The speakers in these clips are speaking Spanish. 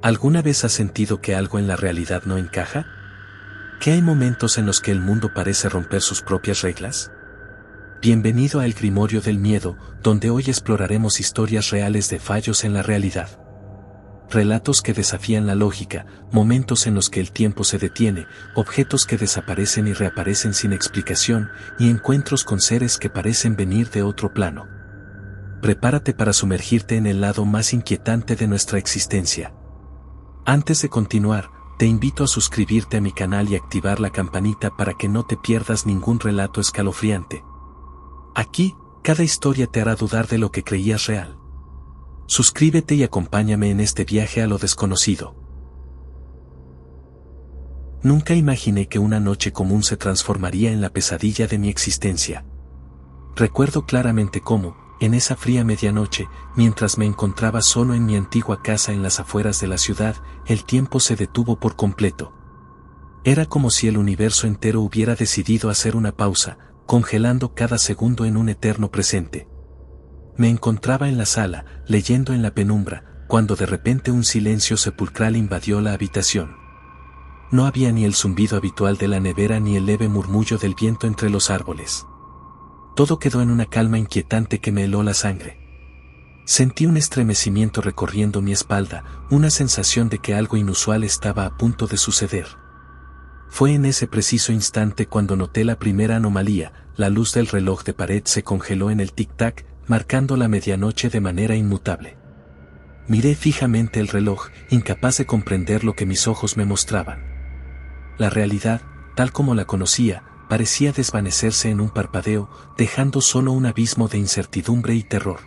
¿Alguna vez has sentido que algo en la realidad no encaja? ¿Que hay momentos en los que el mundo parece romper sus propias reglas? Bienvenido a El Grimorio del Miedo, donde hoy exploraremos historias reales de fallos en la realidad. Relatos que desafían la lógica, momentos en los que el tiempo se detiene, objetos que desaparecen y reaparecen sin explicación, y encuentros con seres que parecen venir de otro plano. Prepárate para sumergirte en el lado más inquietante de nuestra existencia. Antes de continuar, te invito a suscribirte a mi canal y activar la campanita para que no te pierdas ningún relato escalofriante. Aquí, cada historia te hará dudar de lo que creías real. Suscríbete y acompáñame en este viaje a lo desconocido. Nunca imaginé que una noche común se transformaría en la pesadilla de mi existencia. Recuerdo claramente cómo, en esa fría medianoche, mientras me encontraba solo en mi antigua casa en las afueras de la ciudad, el tiempo se detuvo por completo. Era como si el universo entero hubiera decidido hacer una pausa, congelando cada segundo en un eterno presente. Me encontraba en la sala, leyendo en la penumbra, cuando de repente un silencio sepulcral invadió la habitación. No había ni el zumbido habitual de la nevera ni el leve murmullo del viento entre los árboles. Todo quedó en una calma inquietante que me heló la sangre. Sentí un estremecimiento recorriendo mi espalda, una sensación de que algo inusual estaba a punto de suceder. Fue en ese preciso instante cuando noté la primera anomalía: la luz del reloj de pared se congeló en el tic-tac, marcando la medianoche de manera inmutable. Miré fijamente el reloj, incapaz de comprender lo que mis ojos me mostraban. La realidad, tal como la conocía, parecía desvanecerse en un parpadeo, dejando solo un abismo de incertidumbre y terror.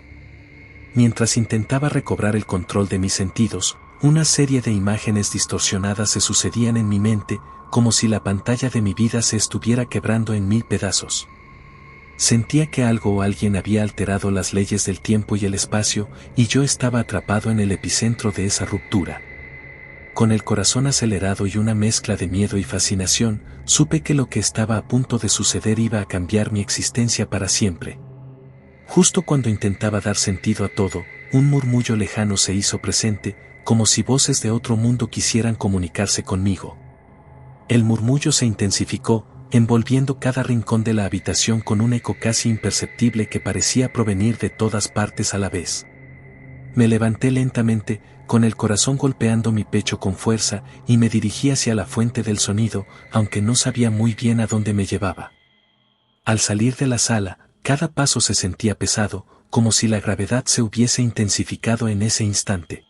Mientras intentaba recobrar el control de mis sentidos, una serie de imágenes distorsionadas se sucedían en mi mente, como si la pantalla de mi vida se estuviera quebrando en mil pedazos. Sentía que algo o alguien había alterado las leyes del tiempo y el espacio, y yo estaba atrapado en el epicentro de esa ruptura. Con el corazón acelerado y una mezcla de miedo y fascinación, supe que lo que estaba a punto de suceder iba a cambiar mi existencia para siempre. Justo cuando intentaba dar sentido a todo, un murmullo lejano se hizo presente, como si voces de otro mundo quisieran comunicarse conmigo. El murmullo se intensificó, envolviendo cada rincón de la habitación con un eco casi imperceptible que parecía provenir de todas partes a la vez. Me levanté lentamente, con el corazón golpeando mi pecho con fuerza, y me dirigí hacia la fuente del sonido, aunque no sabía muy bien a dónde me llevaba. Al salir de la sala, cada paso se sentía pesado, como si la gravedad se hubiese intensificado en ese instante.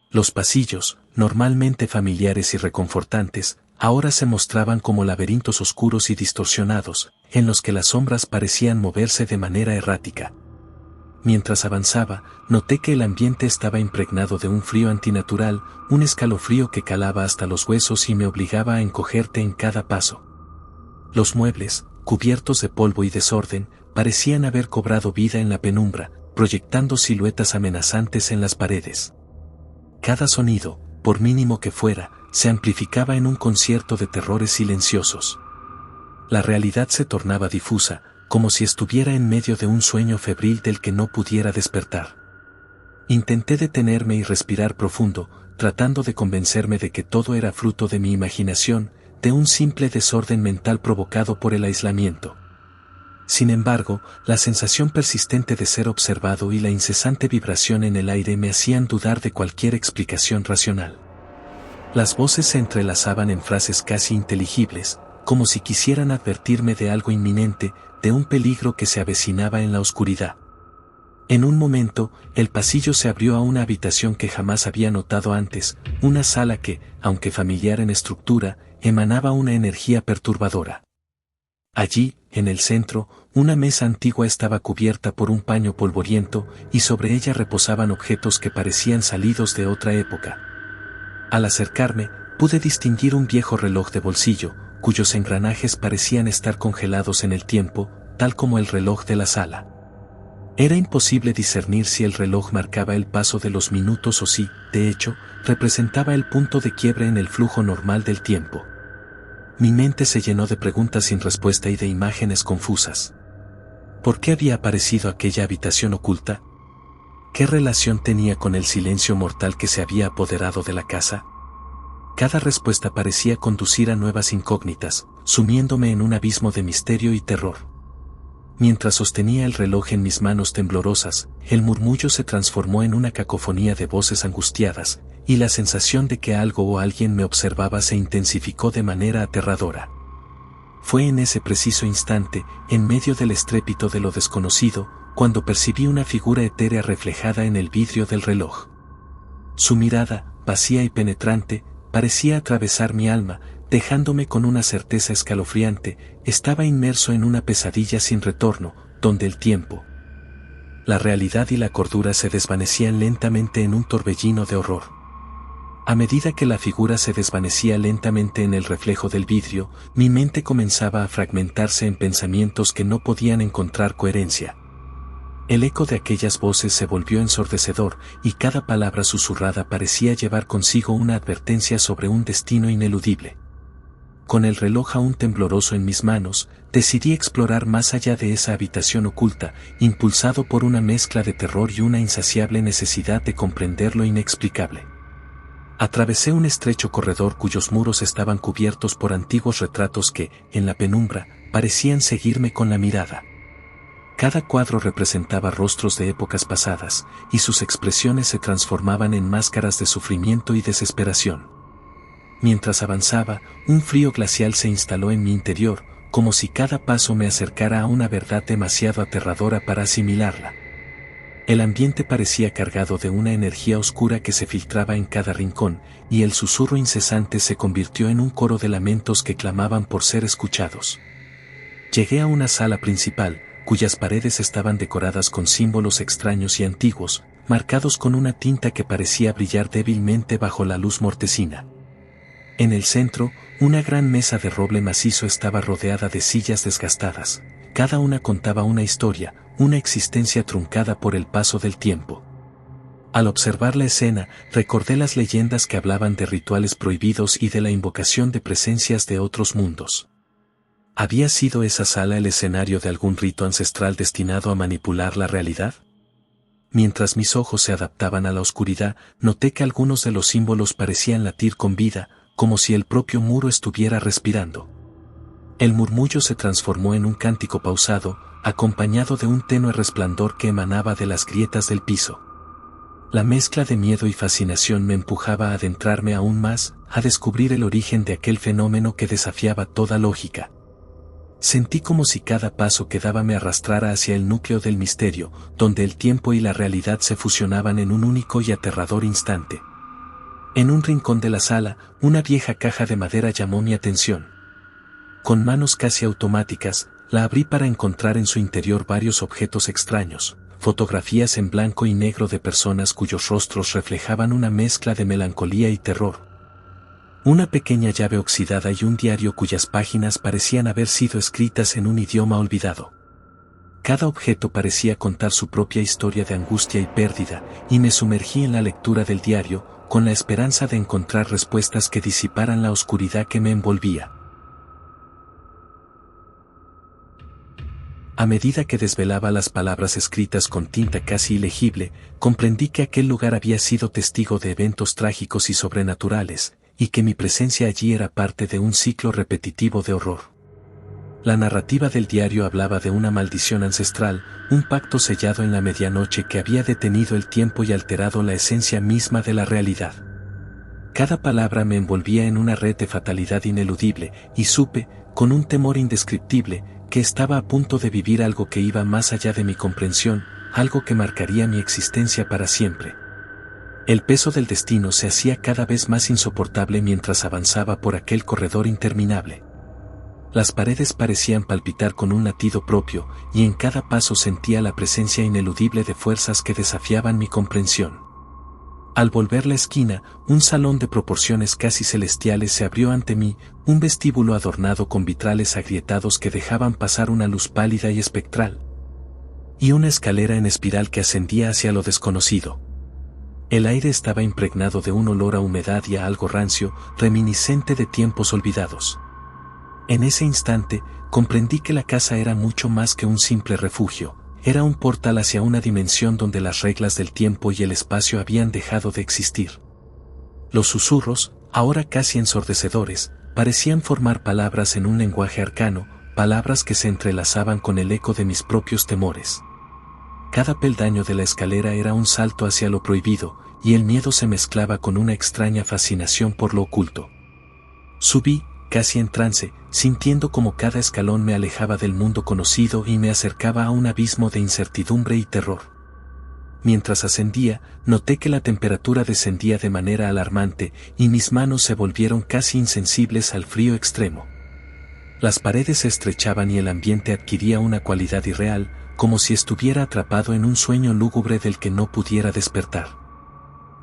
Los pasillos, normalmente familiares y reconfortantes, ahora se mostraban como laberintos oscuros y distorsionados, en los que las sombras parecían moverse de manera errática. Mientras avanzaba, noté que el ambiente estaba impregnado de un frío antinatural, un escalofrío que calaba hasta los huesos y me obligaba a encogerte en cada paso. Los muebles, cubiertos de polvo y desorden, parecían haber cobrado vida en la penumbra, proyectando siluetas amenazantes en las paredes. Cada sonido, por mínimo que fuera, se amplificaba en un concierto de terrores silenciosos. La realidad se tornaba difusa, como si estuviera en medio de un sueño febril del que no pudiera despertar. Intenté detenerme y respirar profundo, tratando de convencerme de que todo era fruto de mi imaginación, de un simple desorden mental provocado por el aislamiento. Sin embargo, la sensación persistente de ser observado y la incesante vibración en el aire me hacían dudar de cualquier explicación racional. Las voces se entrelazaban en frases casi inteligibles, como si quisieran advertirme de algo inminente, de un peligro que se avecinaba en la oscuridad. En un momento, el pasillo se abrió a una habitación que jamás había notado antes, una sala que, aunque familiar en estructura, emanaba una energía perturbadora. Allí, en el centro, una mesa antigua estaba cubierta por un paño polvoriento, y sobre ella reposaban objetos que parecían salidos de otra época. Al acercarme, pude distinguir un viejo reloj de bolsillo, cuyos engranajes parecían estar congelados en el tiempo, tal como el reloj de la sala. Era imposible discernir si el reloj marcaba el paso de los minutos o si, de hecho, representaba el punto de quiebre en el flujo normal del tiempo. Mi mente se llenó de preguntas sin respuesta y de imágenes confusas. ¿Por qué había aparecido aquella habitación oculta? ¿Qué relación tenía con el silencio mortal que se había apoderado de la casa? Cada respuesta parecía conducir a nuevas incógnitas, sumiéndome en un abismo de misterio y terror. Mientras sostenía el reloj en mis manos temblorosas, el murmullo se transformó en una cacofonía de voces angustiadas, y la sensación de que algo o alguien me observaba se intensificó de manera aterradora. Fue en ese preciso instante, en medio del estrépito de lo desconocido, cuando percibí una figura etérea reflejada en el vidrio del reloj. Su mirada, vacía y penetrante, parecía atravesar mi alma, dejándome con una certeza escalofriante. Estaba inmerso en una pesadilla sin retorno, donde el tiempo, la realidad y la cordura se desvanecían lentamente en un torbellino de horror. A medida que la figura se desvanecía lentamente en el reflejo del vidrio, mi mente comenzaba a fragmentarse en pensamientos que no podían encontrar coherencia. El eco de aquellas voces se volvió ensordecedor, y cada palabra susurrada parecía llevar consigo una advertencia sobre un destino ineludible. Con el reloj aún tembloroso en mis manos, decidí explorar más allá de esa habitación oculta, impulsado por una mezcla de terror y una insaciable necesidad de comprender lo inexplicable. Atravesé un estrecho corredor cuyos muros estaban cubiertos por antiguos retratos que, en la penumbra, parecían seguirme con la mirada. Cada cuadro representaba rostros de épocas pasadas, y sus expresiones se transformaban en máscaras de sufrimiento y desesperación. Mientras avanzaba, un frío glacial se instaló en mi interior, como si cada paso me acercara a una verdad demasiado aterradora para asimilarla. El ambiente parecía cargado de una energía oscura que se filtraba en cada rincón, y el susurro incesante se convirtió en un coro de lamentos que clamaban por ser escuchados. Llegué a una sala principal, cuyas paredes estaban decoradas con símbolos extraños y antiguos, marcados con una tinta que parecía brillar débilmente bajo la luz mortecina. En el centro, una gran mesa de roble macizo estaba rodeada de sillas desgastadas. Cada una contaba una historia, una existencia truncada por el paso del tiempo. Al observar la escena, recordé las leyendas que hablaban de rituales prohibidos y de la invocación de presencias de otros mundos. ¿Había sido esa sala el escenario de algún rito ancestral destinado a manipular la realidad? Mientras mis ojos se adaptaban a la oscuridad, noté que algunos de los símbolos parecían latir con vida, como si el propio muro estuviera respirando. El murmullo se transformó en un cántico pausado, acompañado de un tenue resplandor que emanaba de las grietas del piso. La mezcla de miedo y fascinación me empujaba a adentrarme aún más, a descubrir el origen de aquel fenómeno que desafiaba toda lógica. Sentí como si cada paso que daba me arrastrara hacia el núcleo del misterio, donde el tiempo y la realidad se fusionaban en un único y aterrador instante. En un rincón de la sala, una vieja caja de madera llamó mi atención. Con manos casi automáticas, la abrí para encontrar en su interior varios objetos extraños, fotografías en blanco y negro de personas cuyos rostros reflejaban una mezcla de melancolía y terror. Una pequeña llave oxidada y un diario cuyas páginas parecían haber sido escritas en un idioma olvidado. Cada objeto parecía contar su propia historia de angustia y pérdida, y me sumergí en la lectura del diario, con la esperanza de encontrar respuestas que disiparan la oscuridad que me envolvía. A medida que desvelaba las palabras escritas con tinta casi ilegible, comprendí que aquel lugar había sido testigo de eventos trágicos y sobrenaturales, y que mi presencia allí era parte de un ciclo repetitivo de horror. La narrativa del diario hablaba de una maldición ancestral, un pacto sellado en la medianoche que había detenido el tiempo y alterado la esencia misma de la realidad. Cada palabra me envolvía en una red de fatalidad ineludible, y supe, con un temor indescriptible, que estaba a punto de vivir algo que iba más allá de mi comprensión, algo que marcaría mi existencia para siempre. El peso del destino se hacía cada vez más insoportable mientras avanzaba por aquel corredor interminable. Las paredes parecían palpitar con un latido propio, y en cada paso sentía la presencia ineludible de fuerzas que desafiaban mi comprensión. Al volver la esquina, un salón de proporciones casi celestiales se abrió ante mí, un vestíbulo adornado con vitrales agrietados que dejaban pasar una luz pálida y espectral, y una escalera en espiral que ascendía hacia lo desconocido. El aire estaba impregnado de un olor a humedad y a algo rancio, reminiscente de tiempos olvidados. En ese instante, comprendí que la casa era mucho más que un simple refugio, era un portal hacia una dimensión donde las reglas del tiempo y el espacio habían dejado de existir. Los susurros, ahora casi ensordecedores, parecían formar palabras en un lenguaje arcano, palabras que se entrelazaban con el eco de mis propios temores. Cada peldaño de la escalera era un salto hacia lo prohibido, y el miedo se mezclaba con una extraña fascinación por lo oculto. Subí, casi en trance, sintiendo como cada escalón me alejaba del mundo conocido y me acercaba a un abismo de incertidumbre y terror. Mientras ascendía, noté que la temperatura descendía de manera alarmante y mis manos se volvieron casi insensibles al frío extremo. Las paredes se estrechaban y el ambiente adquiría una cualidad irreal, como si estuviera atrapado en un sueño lúgubre del que no pudiera despertar.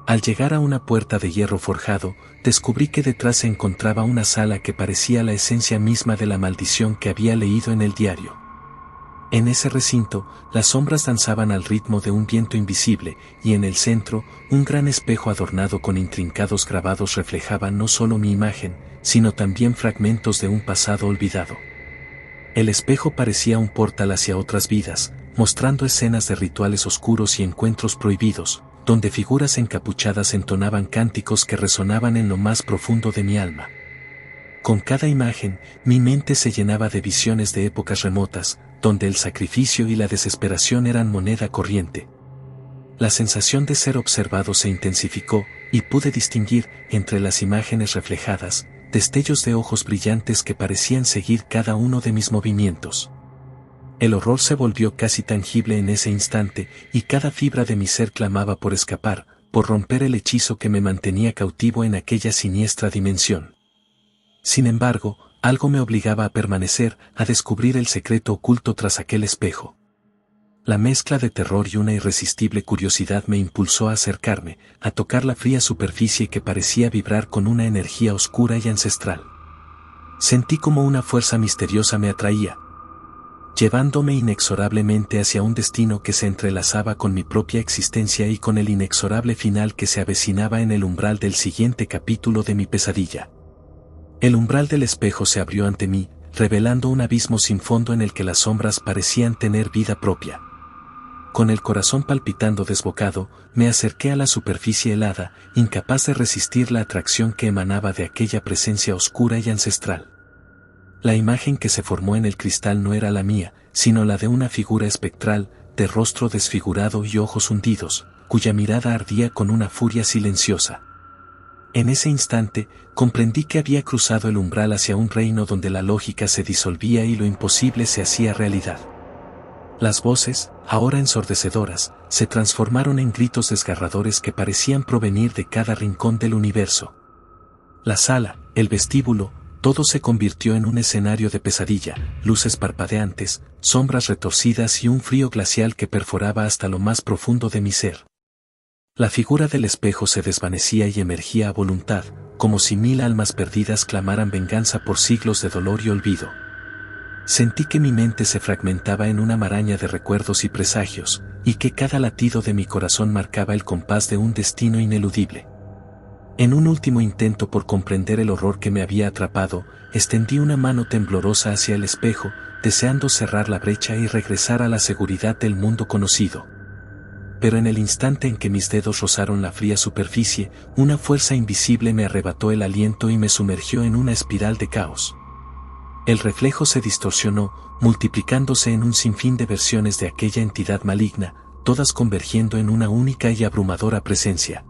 Al llegar a una puerta de hierro forjado, descubrí que detrás se encontraba una sala que parecía la esencia misma de la maldición que había leído en el diario. En ese recinto, las sombras danzaban al ritmo de un viento invisible, y en el centro, un gran espejo adornado con intrincados grabados reflejaba no solo mi imagen, sino también fragmentos de un pasado olvidado. El espejo parecía un portal hacia otras vidas, mostrando escenas de rituales oscuros y encuentros prohibidos, donde figuras encapuchadas entonaban cánticos que resonaban en lo más profundo de mi alma. Con cada imagen, mi mente se llenaba de visiones de épocas remotas, donde el sacrificio y la desesperación eran moneda corriente. La sensación de ser observado se intensificó, y pude distinguir, entre las imágenes reflejadas, destellos de ojos brillantes que parecían seguir cada uno de mis movimientos. El horror se volvió casi tangible en ese instante, y cada fibra de mi ser clamaba por escapar, por romper el hechizo que me mantenía cautivo en aquella siniestra dimensión. Sin embargo, algo me obligaba a permanecer, a descubrir el secreto oculto tras aquel espejo. La mezcla de terror y una irresistible curiosidad me impulsó a acercarme, a tocar la fría superficie que parecía vibrar con una energía oscura y ancestral. Sentí como una fuerza misteriosa me atraía, llevándome inexorablemente hacia un destino que se entrelazaba con mi propia existencia y con el inexorable final que se avecinaba en el umbral del siguiente capítulo de mi pesadilla. El umbral del espejo se abrió ante mí, revelando un abismo sin fondo en el que las sombras parecían tener vida propia. Con el corazón palpitando desbocado, me acerqué a la superficie helada, incapaz de resistir la atracción que emanaba de aquella presencia oscura y ancestral. La imagen que se formó en el cristal no era la mía, sino la de una figura espectral, de rostro desfigurado y ojos hundidos, cuya mirada ardía con una furia silenciosa. En ese instante, comprendí que había cruzado el umbral hacia un reino donde la lógica se disolvía y lo imposible se hacía realidad. Las voces, ahora ensordecedoras, se transformaron en gritos desgarradores que parecían provenir de cada rincón del universo. La sala, el vestíbulo, todo se convirtió en un escenario de pesadilla, luces parpadeantes, sombras retorcidas y un frío glacial que perforaba hasta lo más profundo de mi ser. La figura del espejo se desvanecía y emergía a voluntad, como si 1000 almas perdidas clamaran venganza por siglos de dolor y olvido. Sentí que mi mente se fragmentaba en una maraña de recuerdos y presagios, y que cada latido de mi corazón marcaba el compás de un destino ineludible. En un último intento por comprender el horror que me había atrapado, extendí una mano temblorosa hacia el espejo, deseando cerrar la brecha y regresar a la seguridad del mundo conocido. Pero en el instante en que mis dedos rozaron la fría superficie, una fuerza invisible me arrebató el aliento y me sumergió en una espiral de caos. El reflejo se distorsionó, multiplicándose en un sinfín de versiones de aquella entidad maligna, todas convergiendo en una única y abrumadora presencia.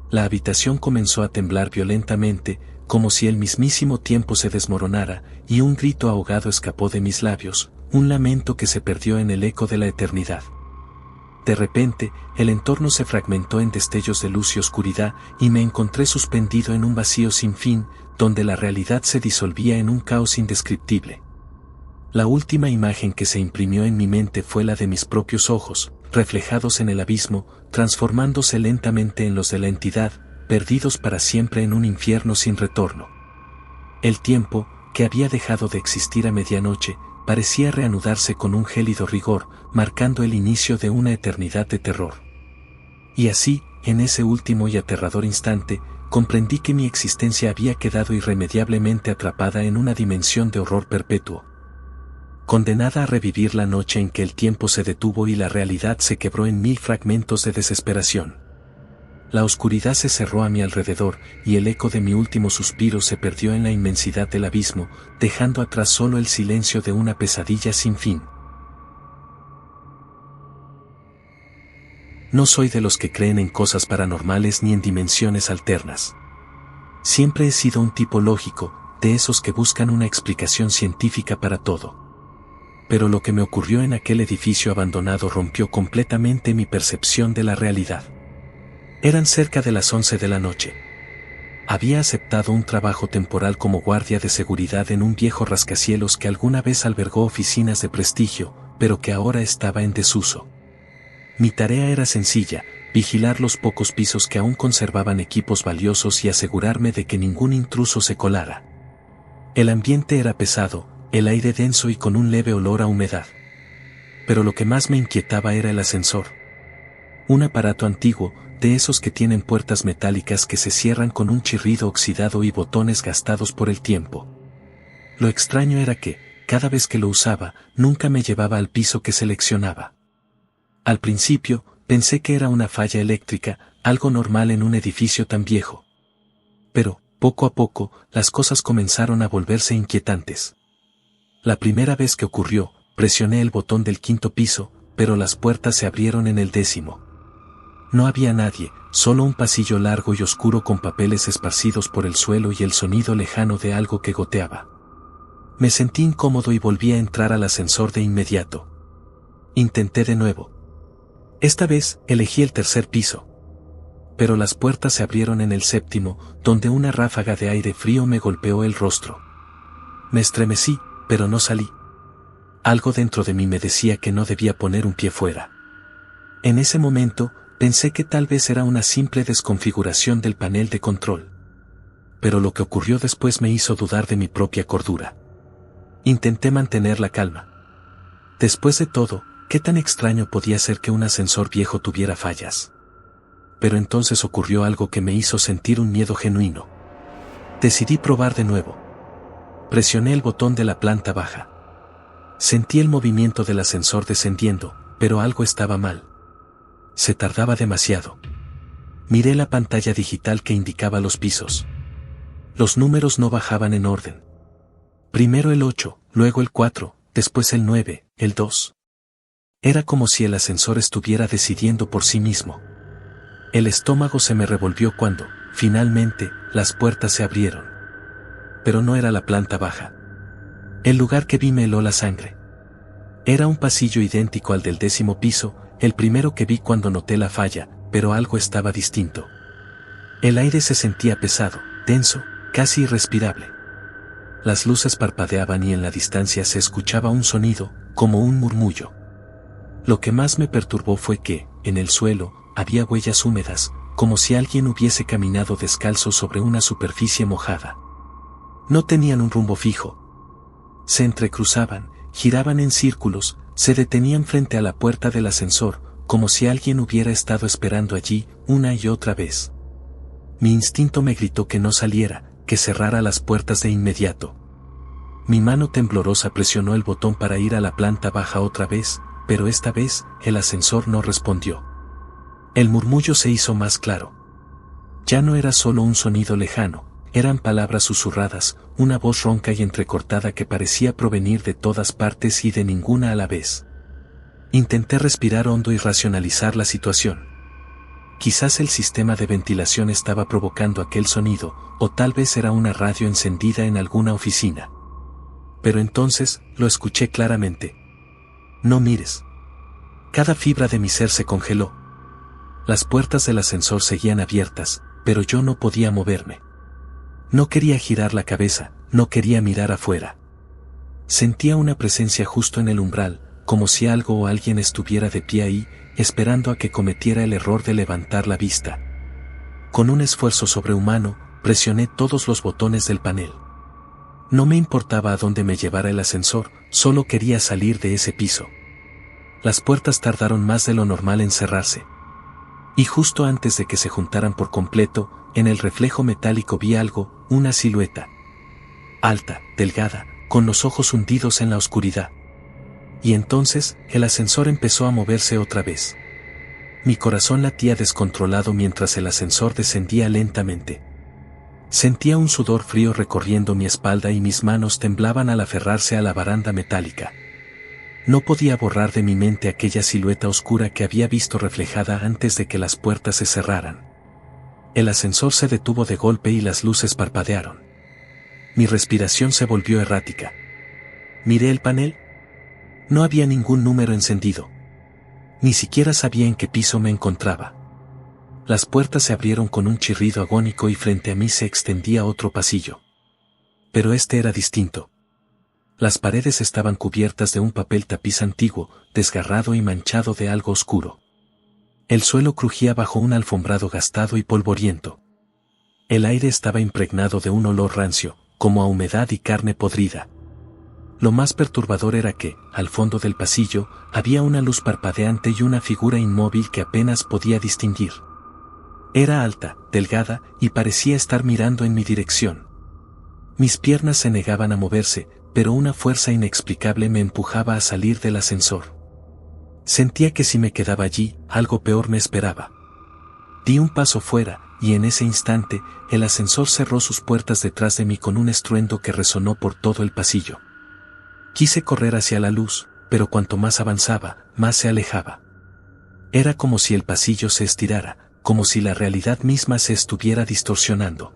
La habitación comenzó a temblar violentamente, como si el mismísimo tiempo se desmoronara, y un grito ahogado escapó de mis labios, un lamento que se perdió en el eco de la eternidad. De repente, el entorno se fragmentó en destellos de luz y oscuridad, y me encontré suspendido en un vacío sin fin, donde la realidad se disolvía en un caos indescriptible. La última imagen que se imprimió en mi mente fue la de mis propios ojos, reflejados en el abismo, transformándose lentamente en los de la entidad, perdidos para siempre en un infierno sin retorno. El tiempo, que había dejado de existir a medianoche, parecía reanudarse con un gélido rigor, marcando el inicio de una eternidad de terror. Y así, en ese último y aterrador instante, comprendí que mi existencia había quedado irremediablemente atrapada en una dimensión de horror perpetuo. condenada a revivir la noche en que el tiempo se detuvo y la realidad se quebró en 1000 fragmentos de desesperación. La oscuridad se cerró a mi alrededor, y el eco de mi último suspiro se perdió en la inmensidad del abismo, dejando atrás solo el silencio de una pesadilla sin fin. No soy de los que creen en cosas paranormales ni en dimensiones alternas. Siempre he sido un tipo lógico, de esos que buscan una explicación científica para todo. Pero lo que me ocurrió en aquel edificio abandonado rompió completamente mi percepción de la realidad. Eran cerca de las 11 de la noche. Había aceptado un trabajo temporal como guardia de seguridad en un viejo rascacielos que alguna vez albergó oficinas de prestigio, pero que ahora estaba en desuso. Mi tarea era sencilla: vigilar los pocos pisos que aún conservaban equipos valiosos y asegurarme de que ningún intruso se colara. El ambiente era pesado, el aire denso y con un leve olor a humedad. Pero lo que más me inquietaba era el ascensor. Un aparato antiguo, de esos que tienen puertas metálicas que se cierran con un chirrido oxidado y botones gastados por el tiempo. Lo extraño era que, cada vez que lo usaba, nunca me llevaba al piso que seleccionaba. Al principio, pensé que era una falla eléctrica, algo normal en un edificio tan viejo. Pero, poco a poco, las cosas comenzaron a volverse inquietantes. La primera vez que ocurrió, presioné el botón del 5º piso, pero las puertas se abrieron en el 10º. No había nadie, solo un pasillo largo y oscuro con papeles esparcidos por el suelo y el sonido lejano de algo que goteaba. Me sentí incómodo y volví a entrar al ascensor de inmediato. Intenté de nuevo. Esta vez, elegí el 3er piso. Pero las puertas se abrieron en el 7º, donde una ráfaga de aire frío me golpeó el rostro. Me estremecí, pero no salí. Algo dentro de mí me decía que no debía poner un pie fuera. En ese momento, pensé que tal vez era una simple desconfiguración del panel de control. Pero lo que ocurrió después me hizo dudar de mi propia cordura. Intenté mantener la calma. Después de todo, ¿qué tan extraño podía ser que un ascensor viejo tuviera fallas? Pero entonces ocurrió algo que me hizo sentir un miedo genuino. Decidí probar de nuevo. Presioné el botón de la planta baja. Sentí el movimiento del ascensor descendiendo, pero algo estaba mal. Se tardaba demasiado. Miré la pantalla digital que indicaba los pisos. Los números no bajaban en orden. Primero el 8, luego el 4, después el 9, el 2. Era como si el ascensor estuviera decidiendo por sí mismo. El estómago se me revolvió cuando, finalmente, las puertas se abrieron. Pero no era la planta baja. El lugar que vi me heló la sangre. Era un pasillo idéntico al del 10º piso, el primero que vi cuando noté la falla, pero algo estaba distinto. El aire se sentía pesado, denso, casi irrespirable. Las luces parpadeaban y en la distancia se escuchaba un sonido, como un murmullo. Lo que más me perturbó fue que, en el suelo, había huellas húmedas, como si alguien hubiese caminado descalzo sobre una superficie mojada. No tenían un rumbo fijo. Se entrecruzaban, giraban en círculos, se detenían frente a la puerta del ascensor, como si alguien hubiera estado esperando allí, una y otra vez. Mi instinto me gritó que no saliera, que cerrara las puertas de inmediato. Mi mano temblorosa presionó el botón para ir a la planta baja otra vez, pero esta vez, el ascensor no respondió. El murmullo se hizo más claro. Ya no era solo un sonido lejano, eran palabras susurradas, una voz ronca y entrecortada que parecía provenir de todas partes y de ninguna a la vez. Intenté respirar hondo y racionalizar la situación. Quizás el sistema de ventilación estaba provocando aquel sonido, o tal vez era una radio encendida en alguna oficina. Pero entonces, lo escuché claramente. No mires. Cada fibra de mi ser se congeló. Las puertas del ascensor seguían abiertas, pero yo no podía moverme. No quería girar la cabeza, no quería mirar afuera. Sentía una presencia justo en el umbral, como si algo o alguien estuviera de pie ahí, esperando a que cometiera el error de levantar la vista. Con un esfuerzo sobrehumano, presioné todos los botones del panel. No me importaba a dónde me llevara el ascensor, solo quería salir de ese piso. Las puertas tardaron más de lo normal en cerrarse. Y justo antes de que se juntaran por completo, en el reflejo metálico vi algo, una silueta. Alta, delgada, con los ojos hundidos en la oscuridad. Y entonces, el ascensor empezó a moverse otra vez. Mi corazón latía descontrolado mientras el ascensor descendía lentamente. Sentía un sudor frío recorriendo mi espalda y mis manos temblaban al aferrarse a la baranda metálica. No podía borrar de mi mente aquella silueta oscura que había visto reflejada antes de que las puertas se cerraran. El ascensor se detuvo de golpe y las luces parpadearon. Mi respiración se volvió errática. Miré el panel. No había ningún número encendido. Ni siquiera sabía en qué piso me encontraba. Las puertas se abrieron con un chirrido agónico y frente a mí se extendía otro pasillo. Pero este era distinto. Las paredes estaban cubiertas de un papel tapiz antiguo, desgarrado y manchado de algo oscuro. El suelo crujía bajo un alfombrado gastado y polvoriento. El aire estaba impregnado de un olor rancio, como a humedad y carne podrida. Lo más perturbador era que, al fondo del pasillo, había una luz parpadeante y una figura inmóvil que apenas podía distinguir. Era alta, delgada, y parecía estar mirando en mi dirección. Mis piernas se negaban a moverse, pero una fuerza inexplicable me empujaba a salir del ascensor. Sentía que si me quedaba allí, algo peor me esperaba. Di un paso fuera, y en ese instante, el ascensor cerró sus puertas detrás de mí con un estruendo que resonó por todo el pasillo. Quise correr hacia la luz, pero cuanto más avanzaba, más se alejaba. Era como si el pasillo se estirara, como si la realidad misma se estuviera distorsionando.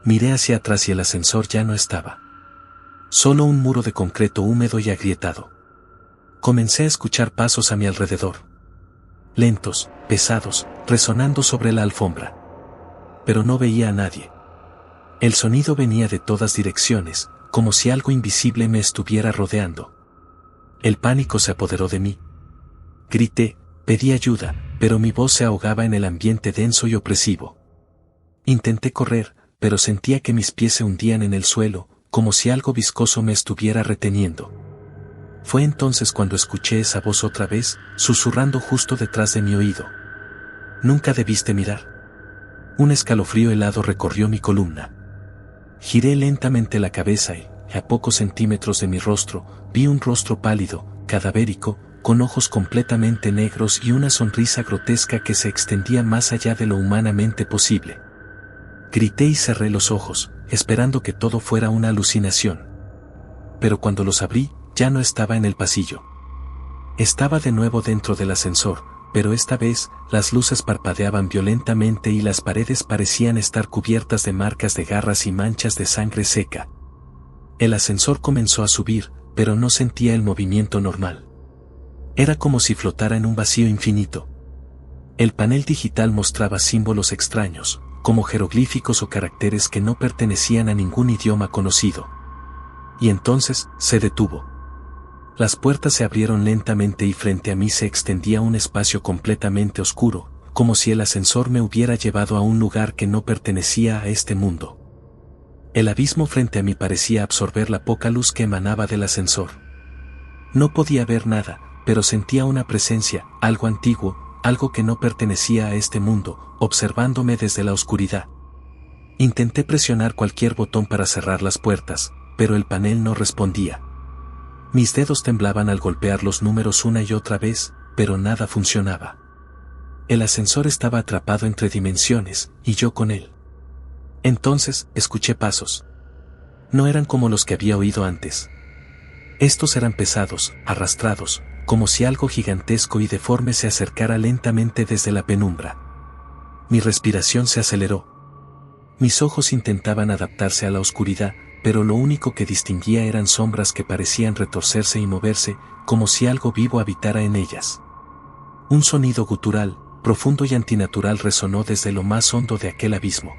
Miré hacia atrás y el ascensor ya no estaba. Solo un muro de concreto húmedo y agrietado. Comencé a escuchar pasos a mi alrededor. Lentos, pesados, resonando sobre la alfombra. Pero no veía a nadie. El sonido venía de todas direcciones, como si algo invisible me estuviera rodeando. El pánico se apoderó de mí. Grité, pedí ayuda, pero mi voz se ahogaba en el ambiente denso y opresivo. Intenté correr, pero sentía que mis pies se hundían en el suelo, como si algo viscoso me estuviera reteniendo. Fue entonces cuando escuché esa voz otra vez, susurrando justo detrás de mi oído. Nunca debiste mirar. Un escalofrío helado recorrió mi columna. Giré lentamente la cabeza y, a pocos centímetros de mi rostro, vi un rostro pálido, cadavérico, con ojos completamente negros y una sonrisa grotesca que se extendía más allá de lo humanamente posible. Grité y cerré los ojos, esperando que todo fuera una alucinación. Pero cuando los abrí, ya no estaba en el pasillo. Estaba de nuevo dentro del ascensor, pero esta vez, las luces parpadeaban violentamente y las paredes parecían estar cubiertas de marcas de garras y manchas de sangre seca. El ascensor comenzó a subir, pero no sentía el movimiento normal. Era como si flotara en un vacío infinito. El panel digital mostraba símbolos extraños, como jeroglíficos o caracteres que no pertenecían a ningún idioma conocido. Y entonces, se detuvo. Las puertas se abrieron lentamente y frente a mí se extendía un espacio completamente oscuro, como si el ascensor me hubiera llevado a un lugar que no pertenecía a este mundo. El abismo frente a mí parecía absorber la poca luz que emanaba del ascensor. No podía ver nada, pero sentía una presencia, algo antiguo, algo que no pertenecía a este mundo, observándome desde la oscuridad. Intenté presionar cualquier botón para cerrar las puertas, pero el panel no respondía. Mis dedos temblaban al golpear los números una y otra vez, pero nada funcionaba. El ascensor estaba atrapado entre dimensiones, y yo con él. Entonces, escuché pasos. No eran como los que había oído antes. Estos eran pesados, arrastrados, como si algo gigantesco y deforme se acercara lentamente desde la penumbra. Mi respiración se aceleró. Mis ojos intentaban adaptarse a la oscuridad, pero lo único que distinguía eran sombras que parecían retorcerse y moverse, como si algo vivo habitara en ellas. Un sonido gutural, profundo y antinatural resonó desde lo más hondo de aquel abismo.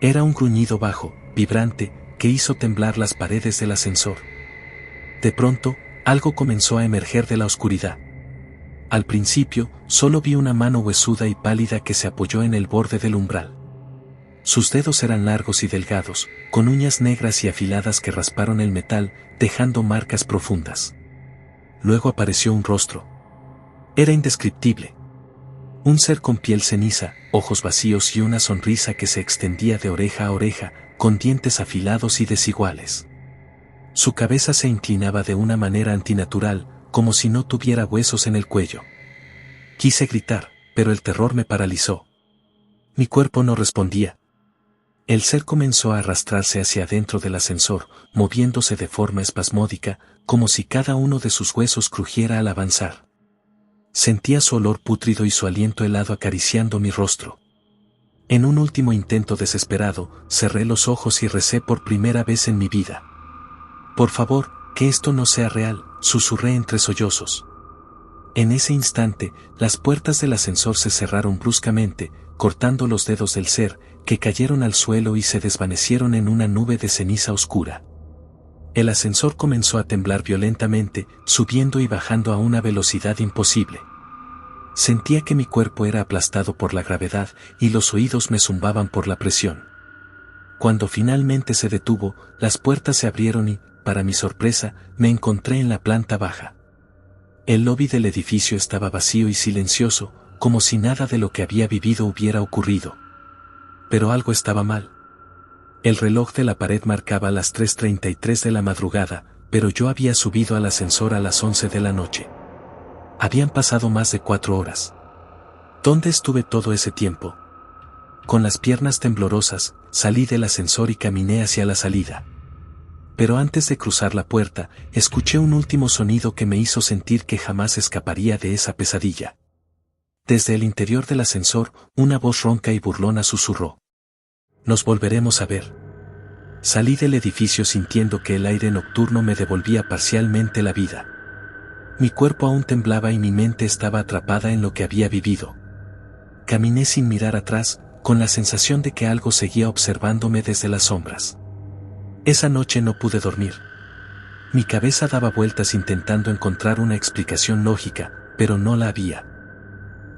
Era un gruñido bajo, vibrante, que hizo temblar las paredes del ascensor. De pronto, algo comenzó a emerger de la oscuridad. Al principio, solo vi una mano huesuda y pálida que se apoyó en el borde del umbral. Sus dedos eran largos y delgados, con uñas negras y afiladas que rasparon el metal, dejando marcas profundas. Luego apareció un rostro. Era indescriptible. Un ser con piel ceniza, ojos vacíos y una sonrisa que se extendía de oreja a oreja, con dientes afilados y desiguales. Su cabeza se inclinaba de una manera antinatural, como si no tuviera huesos en el cuello. Quise gritar, pero el terror me paralizó. Mi cuerpo no respondía. El ser comenzó a arrastrarse hacia adentro del ascensor, moviéndose de forma espasmódica, como si cada uno de sus huesos crujiera al avanzar. Sentía su olor pútrido y su aliento helado acariciando mi rostro. En un último intento desesperado, cerré los ojos y recé por primera vez en mi vida. Por favor, que esto no sea real, susurré entre sollozos. En ese instante, las puertas del ascensor se cerraron bruscamente, cortando los dedos del ser, que cayeron al suelo y se desvanecieron en una nube de ceniza oscura. El ascensor comenzó a temblar violentamente, subiendo y bajando a una velocidad imposible. Sentía que mi cuerpo era aplastado por la gravedad y los oídos me zumbaban por la presión. Cuando finalmente se detuvo, las puertas se abrieron y, para mi sorpresa, me encontré en la planta baja. El lobby del edificio estaba vacío y silencioso, como si nada de lo que había vivido hubiera ocurrido. Pero algo estaba mal. El reloj de la pared marcaba las 3:33 de la madrugada, pero yo había subido al ascensor a las 11 de la noche. Habían pasado más de 4 horas. ¿Dónde estuve todo ese tiempo? Con las piernas temblorosas, salí del ascensor y caminé hacia la salida. Pero antes de cruzar la puerta, escuché un último sonido que me hizo sentir que jamás escaparía de esa pesadilla. Desde el interior del ascensor, una voz ronca y burlona susurró: «Nos volveremos a ver». Salí del edificio sintiendo que el aire nocturno me devolvía parcialmente la vida. Mi cuerpo aún temblaba y mi mente estaba atrapada en lo que había vivido. Caminé sin mirar atrás, con la sensación de que algo seguía observándome desde las sombras. Esa noche no pude dormir. Mi cabeza daba vueltas intentando encontrar una explicación lógica, pero no la había.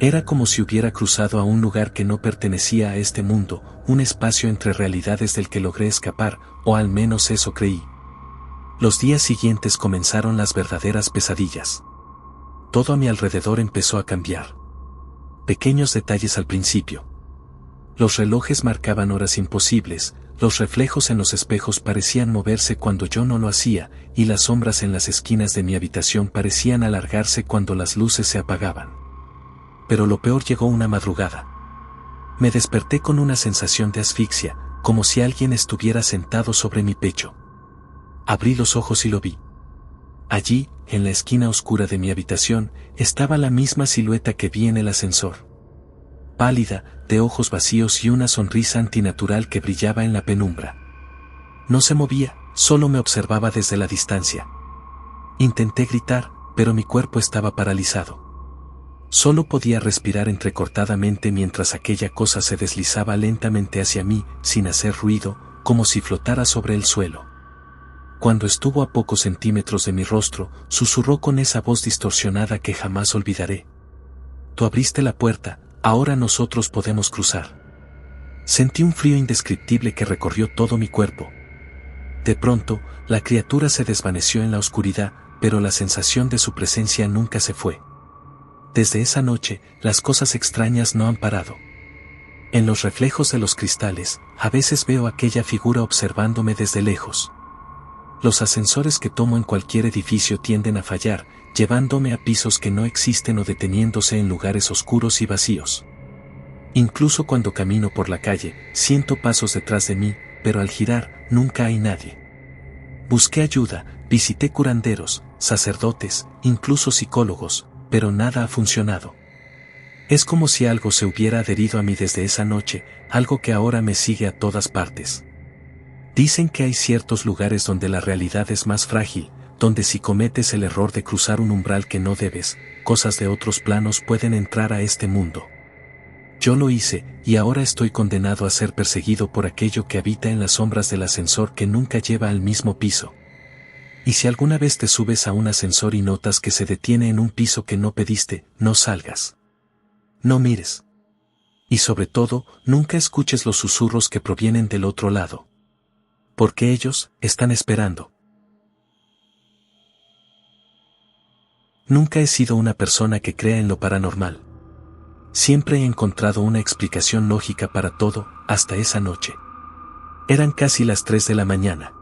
Era como si hubiera cruzado a un lugar que no pertenecía a este mundo, un espacio entre realidades del que logré escapar, o al menos eso creí. Los días siguientes comenzaron las verdaderas pesadillas. Todo a mi alrededor empezó a cambiar. Pequeños detalles al principio. Los relojes marcaban horas imposibles, los reflejos en los espejos parecían moverse cuando yo no lo hacía, y las sombras en las esquinas de mi habitación parecían alargarse cuando las luces se apagaban. Pero lo peor llegó una madrugada. Me desperté con una sensación de asfixia, como si alguien estuviera sentado sobre mi pecho. Abrí los ojos y lo vi. Allí, en la esquina oscura de mi habitación, estaba la misma silueta que vi en el ascensor. Pálida, de ojos vacíos y una sonrisa antinatural que brillaba en la penumbra. No se movía, solo me observaba desde la distancia. Intenté gritar, pero mi cuerpo estaba paralizado. Solo podía respirar entrecortadamente mientras aquella cosa se deslizaba lentamente hacia mí, sin hacer ruido, como si flotara sobre el suelo. Cuando estuvo a pocos centímetros de mi rostro, susurró con esa voz distorsionada que jamás olvidaré: «Tú abriste la puerta, ahora nosotros podemos cruzar». Sentí un frío indescriptible que recorrió todo mi cuerpo. De pronto, la criatura se desvaneció en la oscuridad, pero la sensación de su presencia nunca se fue. Desde esa noche, las cosas extrañas no han parado. En los reflejos de los cristales, a veces veo aquella figura observándome desde lejos. Los ascensores que tomo en cualquier edificio tienden a fallar, llevándome a pisos que no existen o deteniéndose en lugares oscuros y vacíos. Incluso cuando camino por la calle, siento pasos detrás de mí, pero al girar, nunca hay nadie. Busqué ayuda, visité curanderos, sacerdotes, incluso psicólogos, pero nada ha funcionado. Es como si algo se hubiera adherido a mí desde esa noche, algo que ahora me sigue a todas partes. Dicen que hay ciertos lugares donde la realidad es más frágil, donde si cometes el error de cruzar un umbral que no debes, cosas de otros planos pueden entrar a este mundo. Yo lo hice, y ahora estoy condenado a ser perseguido por aquello que habita en las sombras del ascensor que nunca lleva al mismo piso. Y si alguna vez te subes a un ascensor y notas que se detiene en un piso que no pediste, no salgas. No mires. Y sobre todo, nunca escuches los susurros que provienen del otro lado. Porque ellos están esperando. Nunca he sido una persona que crea en lo paranormal. Siempre he encontrado una explicación lógica para todo, hasta esa noche. Eran casi las 3 de la mañana.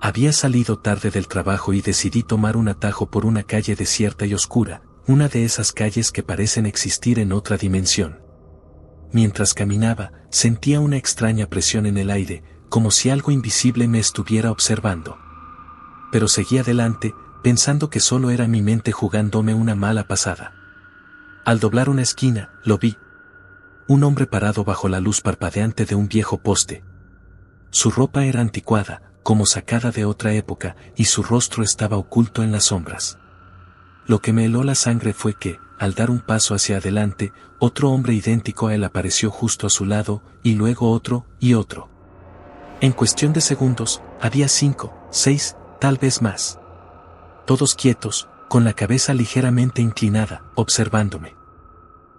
Había salido tarde del trabajo y decidí tomar un atajo por una calle desierta y oscura, una de esas calles que parecen existir en otra dimensión. Mientras caminaba, sentía una extraña presión en el aire, como si algo invisible me estuviera observando. Pero seguí adelante, pensando que solo era mi mente jugándome una mala pasada. Al doblar una esquina, lo vi. Un hombre parado bajo la luz parpadeante de un viejo poste. Su ropa era anticuada, como sacada de otra época, y su rostro estaba oculto en las sombras. Lo que me heló la sangre fue que, al dar un paso hacia adelante, otro hombre idéntico a él apareció justo a su lado, y luego otro, y otro. En cuestión de segundos, había 5, 6, tal vez más. Todos quietos, con la cabeza ligeramente inclinada, observándome.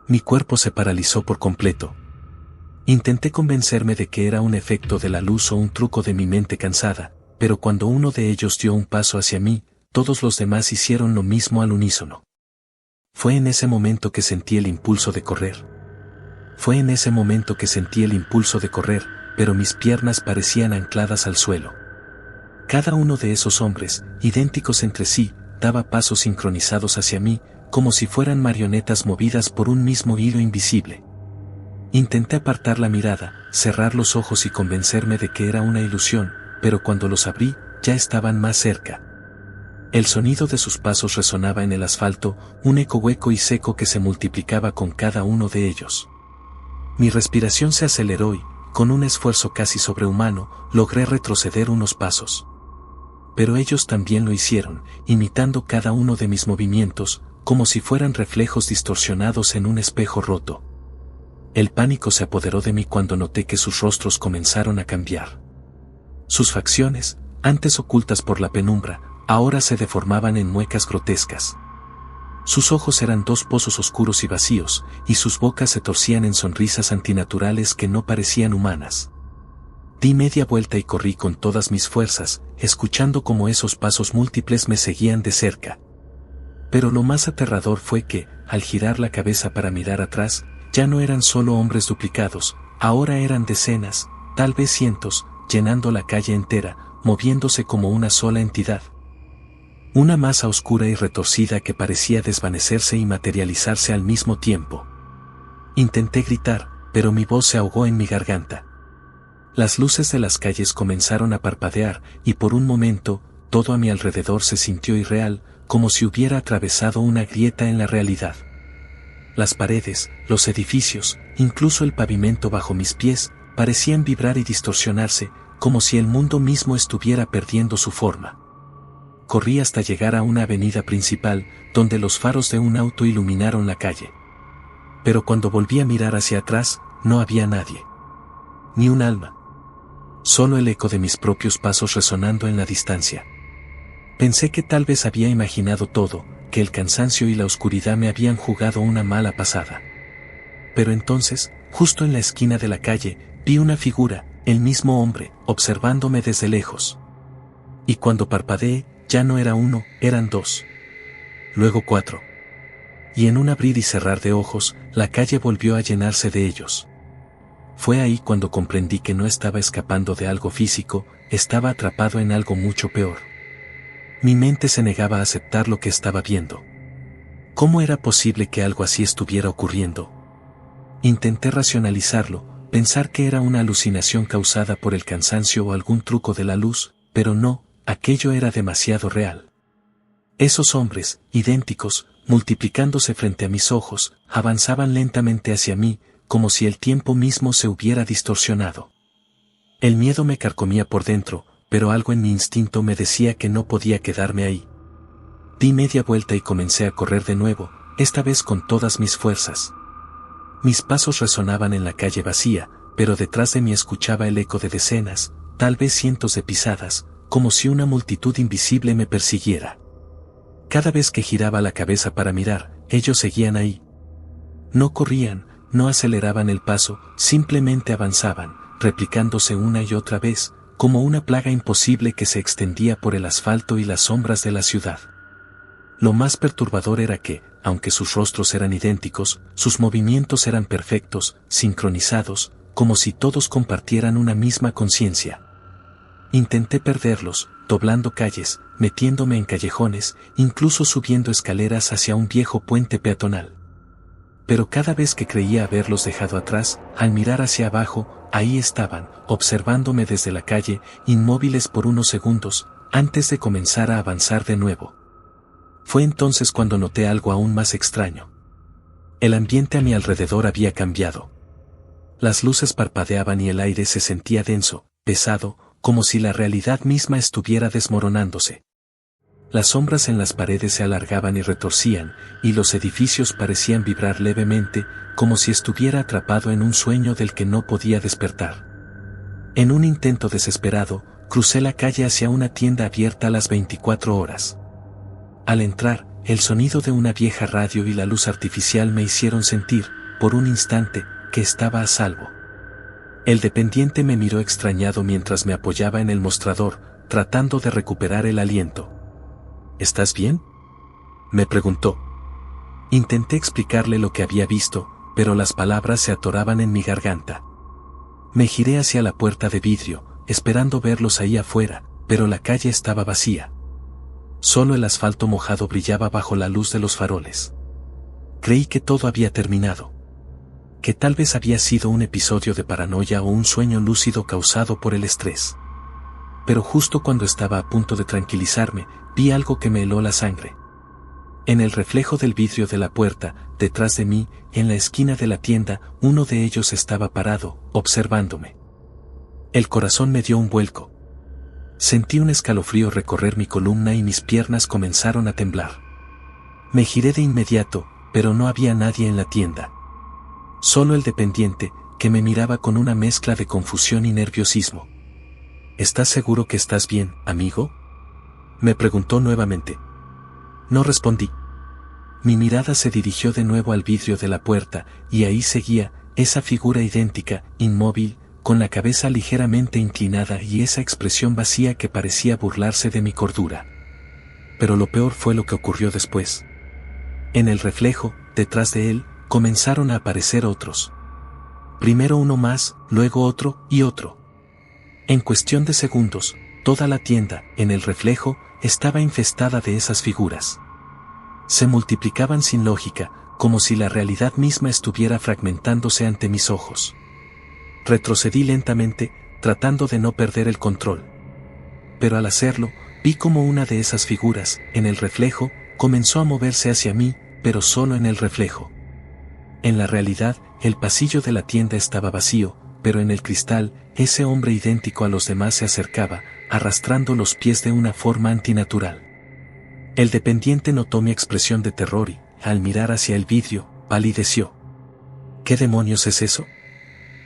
Mi cuerpo se paralizó por completo. Intenté convencerme de que era un efecto de la luz o un truco de mi mente cansada, pero cuando uno de ellos dio un paso hacia mí, todos los demás hicieron lo mismo al unísono. Fue en ese momento que sentí el impulso de correr. Pero mis piernas parecían ancladas al suelo. Cada uno de esos hombres, idénticos entre sí, daba pasos sincronizados hacia mí, como si fueran marionetas movidas por un mismo hilo invisible. Intenté apartar la mirada, cerrar los ojos y convencerme de que era una ilusión, pero cuando los abrí, ya estaban más cerca. El sonido de sus pasos resonaba en el asfalto, un eco hueco y seco que se multiplicaba con cada uno de ellos. Mi respiración se aceleró y, con un esfuerzo casi sobrehumano, logré retroceder unos pasos. Pero ellos también lo hicieron, imitando cada uno de mis movimientos, como si fueran reflejos distorsionados en un espejo roto. El pánico se apoderó de mí cuando noté que sus rostros comenzaron a cambiar. Sus facciones, antes ocultas por la penumbra, ahora se deformaban en muecas grotescas. Sus ojos eran dos pozos oscuros y vacíos, y sus bocas se torcían en sonrisas antinaturales que no parecían humanas. Di media vuelta y corrí con todas mis fuerzas, escuchando cómo esos pasos múltiples me seguían de cerca. Pero lo más aterrador fue que, al girar la cabeza para mirar atrás, ya no eran solo hombres duplicados, ahora eran decenas, tal vez cientos, llenando la calle entera, moviéndose como una sola entidad. Una masa oscura y retorcida que parecía desvanecerse y materializarse al mismo tiempo. Intenté gritar, pero mi voz se ahogó en mi garganta. Las luces de las calles comenzaron a parpadear, y por un momento, todo a mi alrededor se sintió irreal, como si hubiera atravesado una grieta en la realidad. Las paredes, los edificios, incluso el pavimento bajo mis pies, parecían vibrar y distorsionarse, como si el mundo mismo estuviera perdiendo su forma. Corrí hasta llegar a una avenida principal, donde los faros de un auto iluminaron la calle. Pero cuando volví a mirar hacia atrás, no había nadie. Ni un alma. Solo el eco de mis propios pasos resonando en la distancia. Pensé que tal vez había imaginado todo, que el cansancio y la oscuridad me habían jugado una mala pasada. Pero entonces, justo en la esquina de la calle, vi una figura, el mismo hombre, observándome desde lejos. Y cuando parpadeé, ya no era uno, eran 2. Luego 4. Y en un abrir y cerrar de ojos, la calle volvió a llenarse de ellos. Fue ahí cuando comprendí que no estaba escapando de algo físico, estaba atrapado en algo mucho peor. Mi mente se negaba a aceptar lo que estaba viendo. ¿Cómo era posible que algo así estuviera ocurriendo? Intenté racionalizarlo, pensar que era una alucinación causada por el cansancio o algún truco de la luz, pero no, aquello era demasiado real. Esos hombres, idénticos, multiplicándose frente a mis ojos, avanzaban lentamente hacia mí, como si el tiempo mismo se hubiera distorsionado. El miedo me carcomía por dentro, pero algo en mi instinto me decía que no podía quedarme ahí. Di media vuelta y comencé a correr de nuevo, esta vez con todas mis fuerzas. Mis pasos resonaban en la calle vacía, pero detrás de mí escuchaba el eco de decenas, tal vez cientos de pisadas, como si una multitud invisible me persiguiera. Cada vez que giraba la cabeza para mirar, ellos seguían ahí. No corrían, no aceleraban el paso, simplemente avanzaban, replicándose una y otra vez, como una plaga imposible que se extendía por el asfalto y las sombras de la ciudad. Lo más perturbador era que, aunque sus rostros eran idénticos, sus movimientos eran perfectos, sincronizados, como si todos compartieran una misma conciencia. Intenté perderlos, doblando calles, metiéndome en callejones, incluso subiendo escaleras hacia un viejo puente peatonal. Pero cada vez que creía haberlos dejado atrás, al mirar hacia abajo, ahí estaban, observándome desde la calle, inmóviles por unos segundos, antes de comenzar a avanzar de nuevo. Fue entonces cuando noté algo aún más extraño. El ambiente a mi alrededor había cambiado. Las luces parpadeaban y el aire se sentía denso, pesado, como si la realidad misma estuviera desmoronándose. Las sombras en las paredes se alargaban y retorcían, y los edificios parecían vibrar levemente, como si estuviera atrapado en un sueño del que no podía despertar. En un intento desesperado, crucé la calle hacia una tienda abierta a las 24 horas. Al entrar, el sonido de una vieja radio y la luz artificial me hicieron sentir, por un instante, que estaba a salvo. El dependiente me miró extrañado mientras me apoyaba en el mostrador, tratando de recuperar el aliento. ¿Estás bien?, me preguntó. Intenté explicarle lo que había visto, pero las palabras se atoraban en mi garganta. Me giré hacia la puerta de vidrio, esperando verlos ahí afuera, pero la calle estaba vacía. Solo el asfalto mojado brillaba bajo la luz de los faroles. Creí que todo había terminado. Que tal vez había sido un episodio de paranoia o un sueño lúcido causado por el estrés. Pero justo cuando estaba a punto de tranquilizarme, vi algo que me heló la sangre. En el reflejo del vidrio de la puerta, detrás de mí, en la esquina de la tienda, uno de ellos estaba parado, observándome. El corazón me dio un vuelco. Sentí un escalofrío recorrer mi columna y mis piernas comenzaron a temblar. Me giré de inmediato, pero no había nadie en la tienda. Solo el dependiente, que me miraba con una mezcla de confusión y nerviosismo. ¿Estás seguro que estás bien, amigo?, me preguntó nuevamente. No respondí. Mi mirada se dirigió de nuevo al vidrio de la puerta, y ahí seguía, esa figura idéntica, inmóvil, con la cabeza ligeramente inclinada y esa expresión vacía que parecía burlarse de mi cordura. Pero lo peor fue lo que ocurrió después. En el reflejo, detrás de él, comenzaron a aparecer otros. Primero uno más, luego otro y otro. En cuestión de segundos, toda la tienda, en el reflejo, estaba infestada de esas figuras. Se multiplicaban sin lógica, como si la realidad misma estuviera fragmentándose ante mis ojos. Retrocedí lentamente, tratando de no perder el control. Pero al hacerlo, vi como una de esas figuras, en el reflejo, comenzó a moverse hacia mí, pero solo en el reflejo. En la realidad, el pasillo de la tienda estaba vacío, pero en el cristal, ese hombre idéntico a los demás se acercaba, arrastrando los pies de una forma antinatural. El dependiente notó mi expresión de terror y, al mirar hacia el vidrio, palideció. ¿Qué demonios es eso?,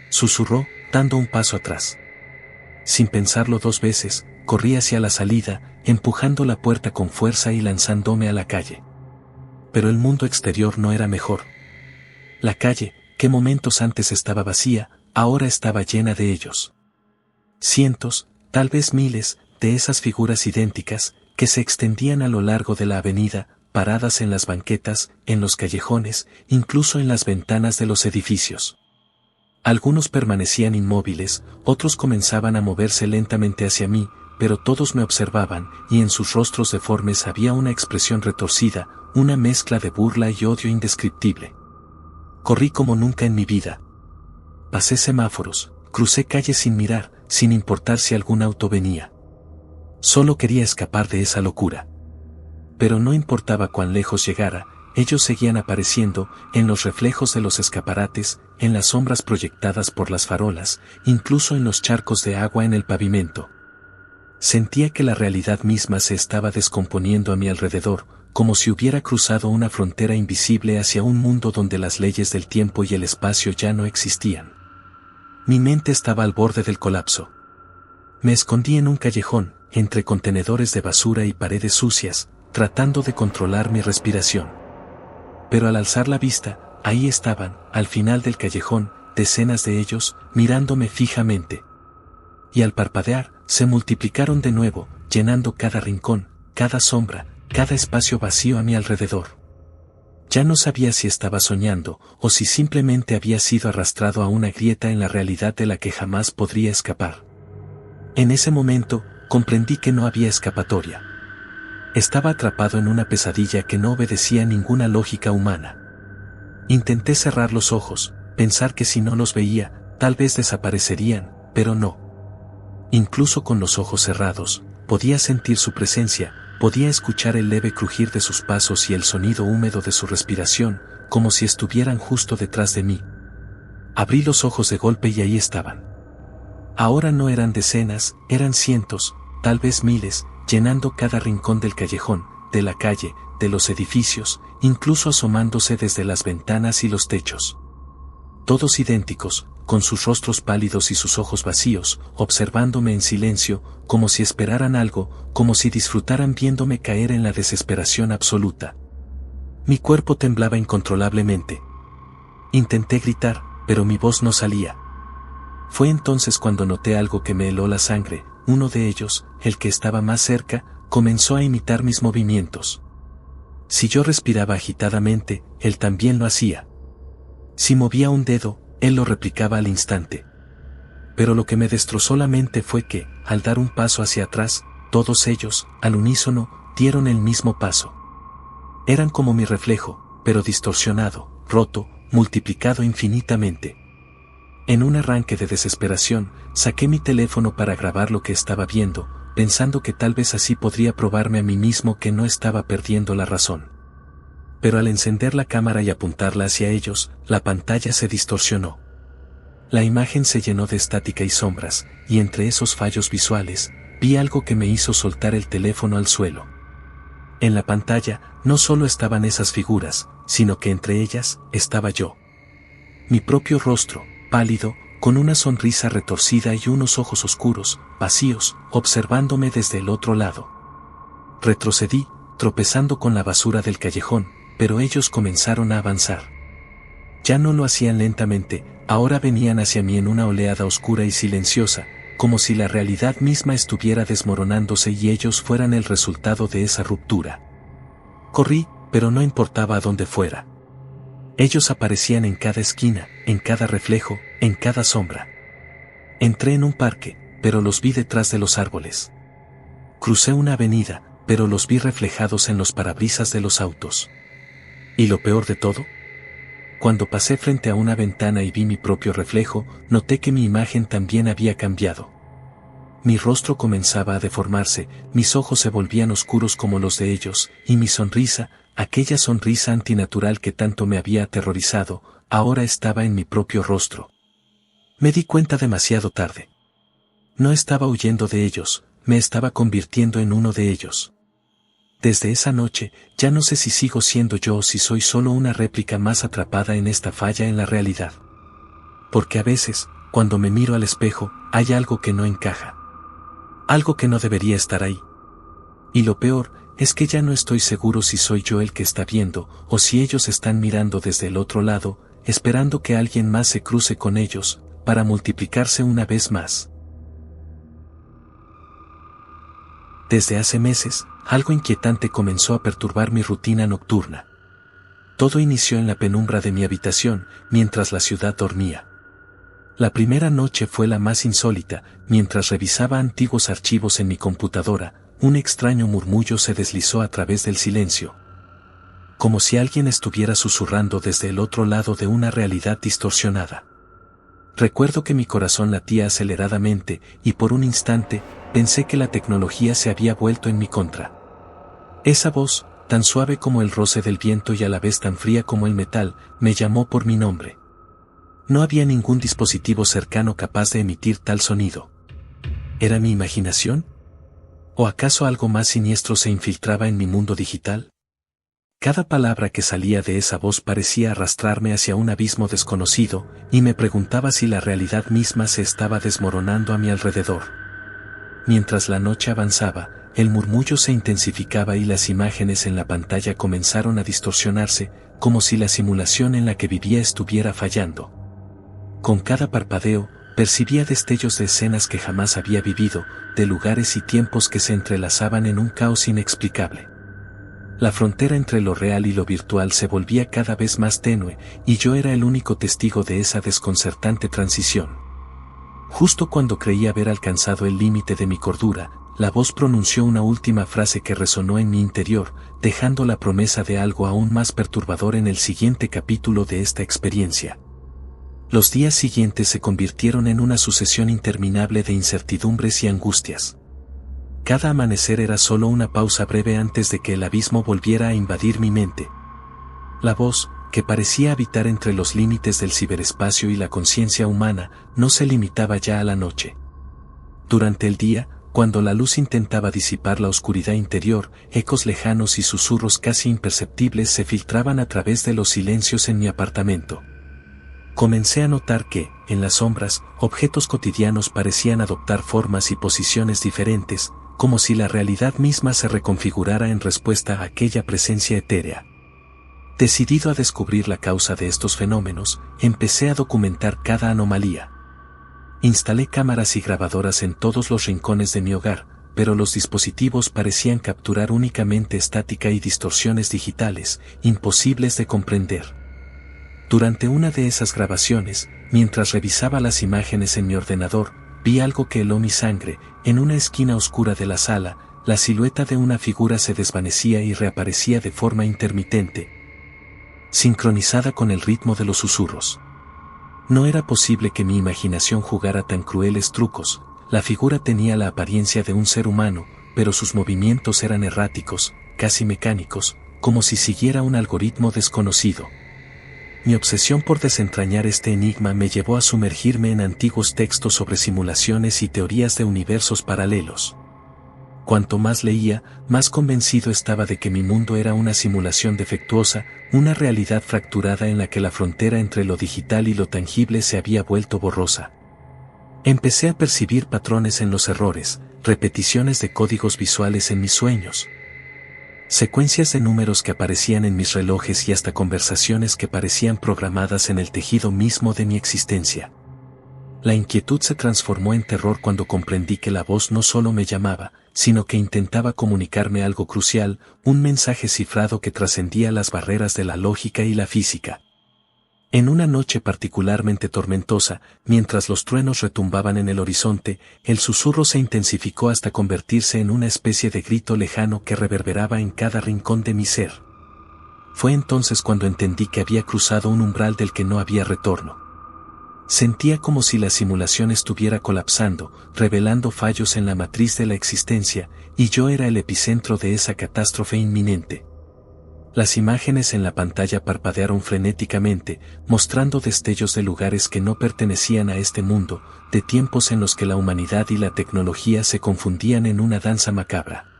susurró, dando un paso atrás. Sin pensarlo dos veces, corrí hacia la salida, empujando la puerta con fuerza y lanzándome a la calle. Pero el mundo exterior no era mejor. La calle, que momentos antes estaba vacía, ahora estaba llena de ellos. Cientos, tal vez miles, de esas figuras idénticas, que se extendían a lo largo de la avenida, paradas en las banquetas, en los callejones, incluso en las ventanas de los edificios. Algunos permanecían inmóviles, otros comenzaban a moverse lentamente hacia mí, pero todos me observaban, y en sus rostros deformes había una expresión retorcida, una mezcla de burla y odio indescriptible. Corrí como nunca en mi vida. Pasé semáforos, crucé calles sin mirar, sin importar si algún auto venía. Solo quería escapar de esa locura. Pero no importaba cuán lejos llegara, ellos seguían apareciendo, en los reflejos de los escaparates, en las sombras proyectadas por las farolas, incluso en los charcos de agua en el pavimento. Sentía que la realidad misma se estaba descomponiendo a mi alrededor, como si hubiera cruzado una frontera invisible hacia un mundo donde las leyes del tiempo y el espacio ya no existían. Mi mente estaba al borde del colapso. Me escondí en un callejón, entre contenedores de basura y paredes sucias, tratando de controlar mi respiración. Pero al alzar la vista, ahí estaban, al final del callejón, decenas de ellos, mirándome fijamente. Y al parpadear, se multiplicaron de nuevo, llenando cada rincón, cada sombra, cada espacio vacío a mi alrededor. Ya no sabía si estaba soñando, o si simplemente había sido arrastrado a una grieta en la realidad de la que jamás podría escapar. En ese momento, comprendí que no había escapatoria. Estaba atrapado en una pesadilla que no obedecía a ninguna lógica humana. Intenté cerrar los ojos, pensar que si no los veía, tal vez desaparecerían, pero no. Incluso con los ojos cerrados, podía sentir su presencia, podía escuchar el leve crujir de sus pasos y el sonido húmedo de su respiración, como si estuvieran justo detrás de mí. Abrí los ojos de golpe y ahí estaban. Ahora no eran decenas, eran cientos, tal vez miles, llenando cada rincón del callejón, de la calle, de los edificios, incluso asomándose desde las ventanas y los techos. Todos idénticos, con sus rostros pálidos y sus ojos vacíos, observándome en silencio, como si esperaran algo, como si disfrutaran viéndome caer en la desesperación absoluta. Mi cuerpo temblaba incontrolablemente. Intenté gritar, pero mi voz no salía. Fue entonces cuando noté algo que me heló la sangre. Uno de ellos, el que estaba más cerca, comenzó a imitar mis movimientos. Si yo respiraba agitadamente, él también lo hacía. Si movía un dedo, él lo replicaba al instante. Pero lo que me destrozó la mente fue que, al dar un paso hacia atrás, todos ellos, al unísono, dieron el mismo paso. Eran como mi reflejo, pero distorsionado, roto, multiplicado infinitamente. En un arranque de desesperación, saqué mi teléfono para grabar lo que estaba viendo, pensando que tal vez así podría probarme a mí mismo que no estaba perdiendo la razón. Pero al encender la cámara y apuntarla hacia ellos, la pantalla se distorsionó. La imagen se llenó de estática y sombras, y entre esos fallos visuales, vi algo que me hizo soltar el teléfono al suelo. En la pantalla, no solo estaban esas figuras, sino que entre ellas, estaba yo. Mi propio rostro, pálido, con una sonrisa retorcida y unos ojos oscuros, vacíos, observándome desde el otro lado. Retrocedí, tropezando con la basura del callejón, pero ellos comenzaron a avanzar. Ya no lo hacían lentamente, ahora venían hacia mí en una oleada oscura y silenciosa, como si la realidad misma estuviera desmoronándose y ellos fueran el resultado de esa ruptura. Corrí, pero no importaba a dónde fuera. Ellos aparecían en cada esquina, en cada reflejo, en cada sombra. Entré en un parque, pero los vi detrás de los árboles. Crucé una avenida, pero los vi reflejados en los parabrisas de los autos. ¿Y lo peor de todo? Cuando pasé frente a una ventana y vi mi propio reflejo, noté que mi imagen también había cambiado. Mi rostro comenzaba a deformarse, mis ojos se volvían oscuros como los de ellos, y mi sonrisa, aquella sonrisa antinatural que tanto me había aterrorizado, ahora estaba en mi propio rostro. Me di cuenta demasiado tarde. No estaba huyendo de ellos, me estaba convirtiendo en uno de ellos. Desde esa noche, ya no sé si sigo siendo yo o si soy solo una réplica más atrapada en esta falla en la realidad. Porque a veces, cuando me miro al espejo, hay algo que no encaja. Algo que no debería estar ahí. Y lo peor, es que ya no estoy seguro si soy yo el que está viendo, o si ellos están mirando desde el otro lado, esperando que alguien más se cruce con ellos, para multiplicarse una vez más. Desde hace meses, algo inquietante comenzó a perturbar mi rutina nocturna. Todo inició en la penumbra de mi habitación, mientras la ciudad dormía. La primera noche fue la más insólita. Mientras revisaba antiguos archivos en mi computadora, un extraño murmullo se deslizó a través del silencio. Como si alguien estuviera susurrando desde el otro lado de una realidad distorsionada. Recuerdo que mi corazón latía aceleradamente, y por un instante, pensé que la tecnología se había vuelto en mi contra. Esa voz, tan suave como el roce del viento y a la vez tan fría como el metal, me llamó por mi nombre. No había ningún dispositivo cercano capaz de emitir tal sonido. ¿Era mi imaginación? ¿O acaso algo más siniestro se infiltraba en mi mundo digital? Cada palabra que salía de esa voz parecía arrastrarme hacia un abismo desconocido, y me preguntaba si la realidad misma se estaba desmoronando a mi alrededor. Mientras la noche avanzaba, el murmullo se intensificaba y las imágenes en la pantalla comenzaron a distorsionarse, como si la simulación en la que vivía estuviera fallando. Con cada parpadeo, percibía destellos de escenas que jamás había vivido, de lugares y tiempos que se entrelazaban en un caos inexplicable. La frontera entre lo real y lo virtual se volvía cada vez más tenue, y yo era el único testigo de esa desconcertante transición. Justo cuando creí haber alcanzado el límite de mi cordura, la voz pronunció una última frase que resonó en mi interior, dejando la promesa de algo aún más perturbador en el siguiente capítulo de esta experiencia. Los días siguientes se convirtieron en una sucesión interminable de incertidumbres y angustias. Cada amanecer era solo una pausa breve antes de que el abismo volviera a invadir mi mente. La voz, que parecía habitar entre los límites del ciberespacio y la conciencia humana, no se limitaba ya a la noche. Durante el día, cuando la luz intentaba disipar la oscuridad interior, ecos lejanos y susurros casi imperceptibles se filtraban a través de los silencios en mi apartamento. Comencé a notar que, en las sombras, objetos cotidianos parecían adoptar formas y posiciones diferentes, como si la realidad misma se reconfigurara en respuesta a aquella presencia etérea. Decidido a descubrir la causa de estos fenómenos, empecé a documentar cada anomalía. Instalé cámaras y grabadoras en todos los rincones de mi hogar, pero los dispositivos parecían capturar únicamente estática y distorsiones digitales, imposibles de comprender. Durante una de esas grabaciones, mientras revisaba las imágenes en mi ordenador, vi algo que heló mi sangre. En una esquina oscura de la sala, la silueta de una figura se desvanecía y reaparecía de forma intermitente, sincronizada con el ritmo de los susurros. No era posible que mi imaginación jugara tan crueles trucos. La figura tenía la apariencia de un ser humano, pero sus movimientos eran erráticos, casi mecánicos, como si siguiera un algoritmo desconocido. Mi obsesión por desentrañar este enigma me llevó a sumergirme en antiguos textos sobre simulaciones y teorías de universos paralelos. Cuanto más leía, más convencido estaba de que mi mundo era una simulación defectuosa, una realidad fracturada en la que la frontera entre lo digital y lo tangible se había vuelto borrosa. Empecé a percibir patrones en los errores, repeticiones de códigos visuales en mis sueños, secuencias de números que aparecían en mis relojes y hasta conversaciones que parecían programadas en el tejido mismo de mi existencia. La inquietud se transformó en terror cuando comprendí que la voz no solo me llamaba, sino que intentaba comunicarme algo crucial, un mensaje cifrado que trascendía las barreras de la lógica y la física. En una noche particularmente tormentosa, mientras los truenos retumbaban en el horizonte, el susurro se intensificó hasta convertirse en una especie de grito lejano que reverberaba en cada rincón de mi ser. Fue entonces cuando entendí que había cruzado un umbral del que no había retorno. Sentía como si la simulación estuviera colapsando, revelando fallos en la matriz de la existencia, y yo era el epicentro de esa catástrofe inminente. Las imágenes en la pantalla parpadearon frenéticamente, mostrando destellos de lugares que no pertenecían a este mundo, de tiempos en los que la humanidad y la tecnología se confundían en una danza macabra.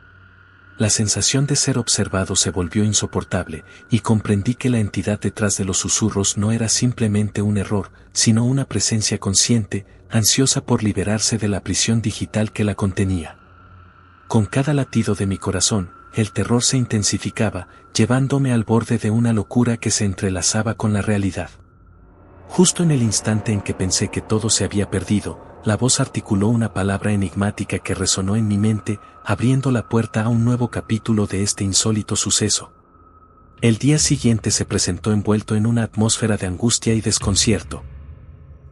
La sensación de ser observado se volvió insoportable, y comprendí que la entidad detrás de los susurros no era simplemente un error, sino una presencia consciente, ansiosa por liberarse de la prisión digital que la contenía. Con cada latido de mi corazón, el terror se intensificaba, llevándome al borde de una locura que se entrelazaba con la realidad. Justo en el instante en que pensé que todo se había perdido, la voz articuló una palabra enigmática que resonó en mi mente, abriendo la puerta a un nuevo capítulo de este insólito suceso. El día siguiente se presentó envuelto en una atmósfera de angustia y desconcierto.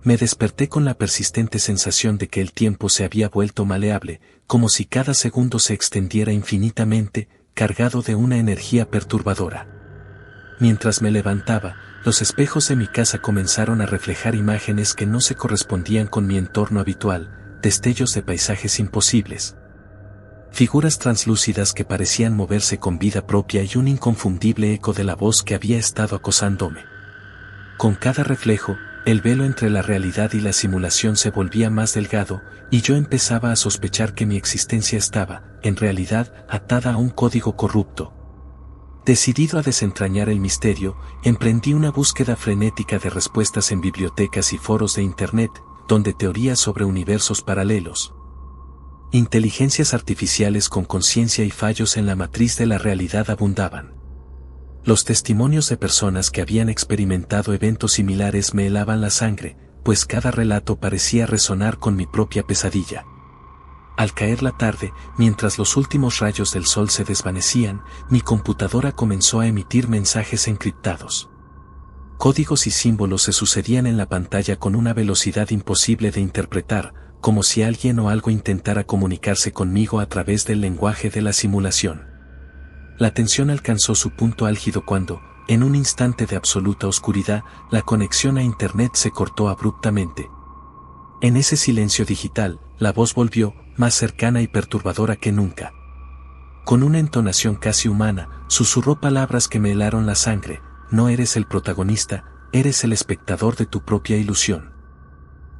Me desperté con la persistente sensación de que el tiempo se había vuelto maleable, como si cada segundo se extendiera infinitamente, cargado de una energía perturbadora. Mientras me levantaba, los espejos de mi casa comenzaron a reflejar imágenes que no se correspondían con mi entorno habitual, destellos de paisajes imposibles, figuras translúcidas que parecían moverse con vida propia y un inconfundible eco de la voz que había estado acosándome. Con cada reflejo, el velo entre la realidad y la simulación se volvía más delgado, y yo empezaba a sospechar que mi existencia estaba, en realidad, atada a un código corrupto. Decidido a desentrañar el misterio, emprendí una búsqueda frenética de respuestas en bibliotecas y foros de Internet, donde teorías sobre universos paralelos, inteligencias artificiales con conciencia y fallos en la matriz de la realidad abundaban. Los testimonios de personas que habían experimentado eventos similares me helaban la sangre, pues cada relato parecía resonar con mi propia pesadilla. Al caer la tarde, mientras los últimos rayos del sol se desvanecían, mi computadora comenzó a emitir mensajes encriptados. Códigos y símbolos se sucedían en la pantalla con una velocidad imposible de interpretar, como si alguien o algo intentara comunicarse conmigo a través del lenguaje de la simulación. La tensión alcanzó su punto álgido cuando, en un instante de absoluta oscuridad, la conexión a Internet se cortó abruptamente. En ese silencio digital, la voz volvió, más cercana y perturbadora que nunca. Con una entonación casi humana, susurró palabras que me helaron la sangre: no eres el protagonista, eres el espectador de tu propia ilusión.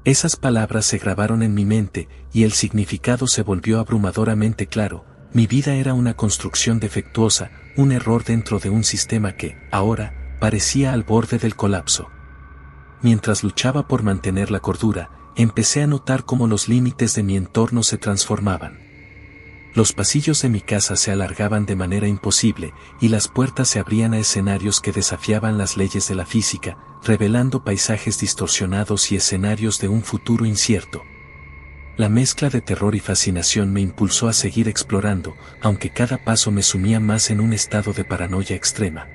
Esas palabras se grabaron en mi mente, y el significado se volvió abrumadoramente claro. Mi vida era una construcción defectuosa, un error dentro de un sistema que, ahora, parecía al borde del colapso. Mientras luchaba por mantener la cordura, empecé a notar cómo los límites de mi entorno se transformaban. Los pasillos de mi casa se alargaban de manera imposible, y las puertas se abrían a escenarios que desafiaban las leyes de la física, revelando paisajes distorsionados y escenarios de un futuro incierto. La mezcla de terror y fascinación me impulsó a seguir explorando, aunque cada paso me sumía más en un estado de paranoia extrema.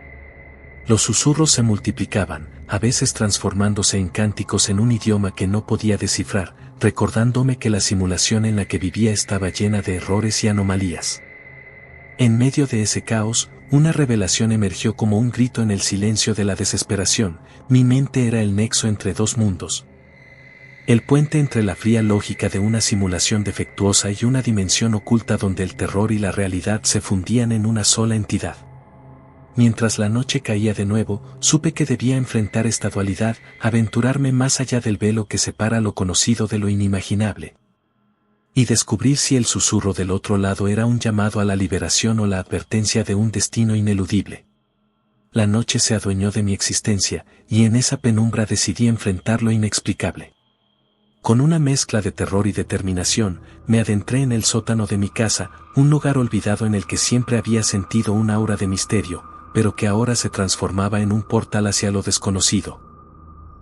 Los susurros se multiplicaban, a veces transformándose en cánticos en un idioma que no podía descifrar, recordándome que la simulación en la que vivía estaba llena de errores y anomalías. En medio de ese caos, una revelación emergió como un grito en el silencio de la desesperación: mi mente era el nexo entre dos mundos. El puente entre la fría lógica de una simulación defectuosa y una dimensión oculta donde el terror y la realidad se fundían en una sola entidad. Mientras la noche caía de nuevo, supe que debía enfrentar esta dualidad, aventurarme más allá del velo que separa lo conocido de lo inimaginable. Y descubrir si el susurro del otro lado era un llamado a la liberación o la advertencia de un destino ineludible. La noche se adueñó de mi existencia, y en esa penumbra decidí enfrentar lo inexplicable. Con una mezcla de terror y determinación, me adentré en el sótano de mi casa, un lugar olvidado en el que siempre había sentido un aura de misterio, pero que ahora se transformaba en un portal hacia lo desconocido.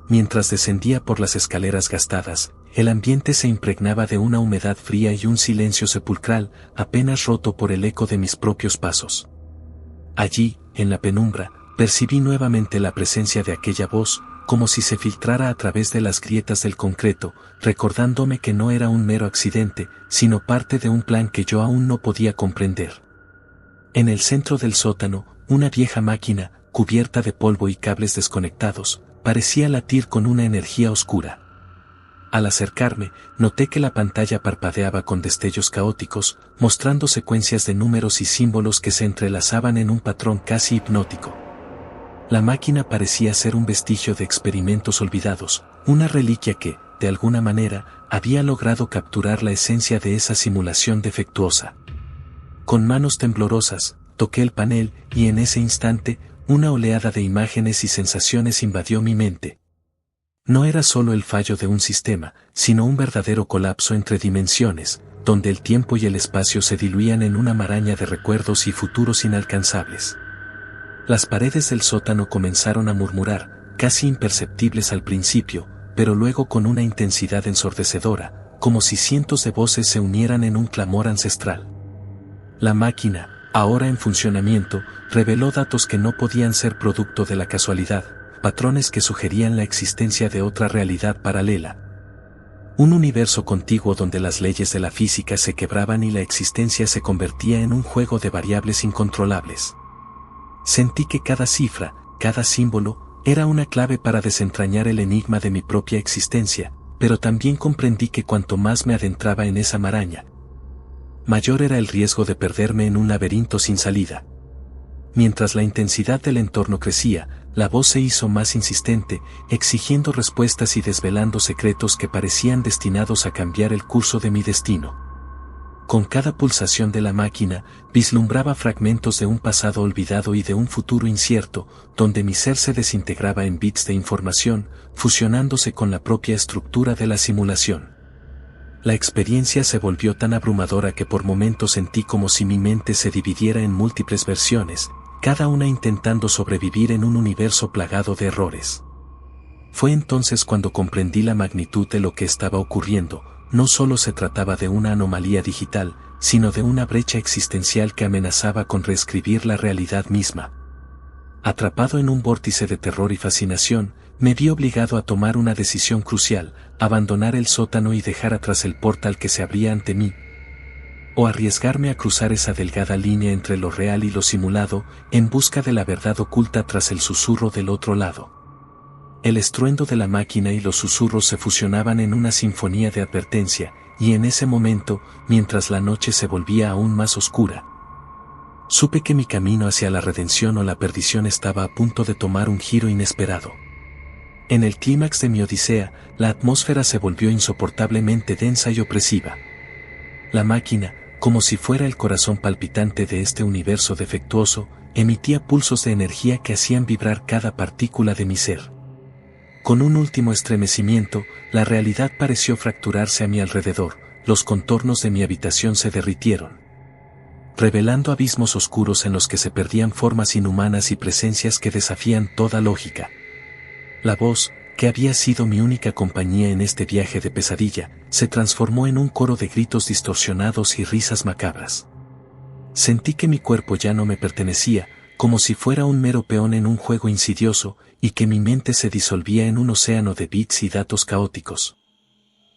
Mientras descendía por las escaleras gastadas, el ambiente se impregnaba de una humedad fría y un silencio sepulcral, apenas roto por el eco de mis propios pasos. Allí, en la penumbra, percibí nuevamente la presencia de aquella voz, como si se filtrara a través de las grietas del concreto, recordándome que no era un mero accidente, sino parte de un plan que yo aún no podía comprender. En el centro del sótano, una vieja máquina, cubierta de polvo y cables desconectados, parecía latir con una energía oscura. Al acercarme, noté que la pantalla parpadeaba con destellos caóticos, mostrando secuencias de números y símbolos que se entrelazaban en un patrón casi hipnótico. La máquina parecía ser un vestigio de experimentos olvidados, una reliquia que, de alguna manera, había logrado capturar la esencia de esa simulación defectuosa. Con manos temblorosas, toqué el panel, y en ese instante, una oleada de imágenes y sensaciones invadió mi mente. No era solo el fallo de un sistema, sino un verdadero colapso entre dimensiones, donde el tiempo y el espacio se diluían en una maraña de recuerdos y futuros inalcanzables. Las paredes del sótano comenzaron a murmurar, casi imperceptibles al principio, pero luego con una intensidad ensordecedora, como si cientos de voces se unieran en un clamor ancestral. La máquina, ahora en funcionamiento, reveló datos que no podían ser producto de la casualidad, patrones que sugerían la existencia de otra realidad paralela. Un universo contiguo donde las leyes de la física se quebraban y la existencia se convertía en un juego de variables incontrolables. Sentí que cada cifra, cada símbolo, era una clave para desentrañar el enigma de mi propia existencia, pero también comprendí que cuanto más me adentraba en esa maraña, mayor era el riesgo de perderme en un laberinto sin salida. Mientras la intensidad del entorno crecía, la voz se hizo más insistente, exigiendo respuestas y desvelando secretos que parecían destinados a cambiar el curso de mi destino. Con cada pulsación de la máquina, vislumbraba fragmentos de un pasado olvidado y de un futuro incierto, donde mi ser se desintegraba en bits de información, fusionándose con la propia estructura de la simulación. La experiencia se volvió tan abrumadora que por momentos sentí como si mi mente se dividiera en múltiples versiones, cada una intentando sobrevivir en un universo plagado de errores. Fue entonces cuando comprendí la magnitud de lo que estaba ocurriendo. No solo se trataba de una anomalía digital, sino de una brecha existencial que amenazaba con reescribir la realidad misma. atrapado en un vórtice de terror y fascinación, me vi obligado a tomar una decisión crucial: abandonar el sótano y dejar atrás el portal que se abría ante mí, o arriesgarme a cruzar esa delgada línea entre lo real y lo simulado, en busca de la verdad oculta tras el susurro del otro lado. El estruendo de la máquina y los susurros se fusionaban en una sinfonía de advertencia, y en ese momento, mientras la noche se volvía aún más oscura, supe que mi camino hacia la redención o la perdición estaba a punto de tomar un giro inesperado. En el clímax de mi odisea, la atmósfera se volvió insoportablemente densa y opresiva. La máquina, como si fuera el corazón palpitante de este universo defectuoso, emitía pulsos de energía que hacían vibrar cada partícula de mi ser. Con un último estremecimiento, la realidad pareció fracturarse a mi alrededor, los contornos de mi habitación se derritieron, revelando abismos oscuros en los que se perdían formas inhumanas y presencias que desafían toda lógica. La voz, que había sido mi única compañía en este viaje de pesadilla, se transformó en un coro de gritos distorsionados y risas macabras. Sentí que mi cuerpo ya no me pertenecía, como si fuera un mero peón en un juego insidioso, y que mi mente se disolvía en un océano de bits y datos caóticos.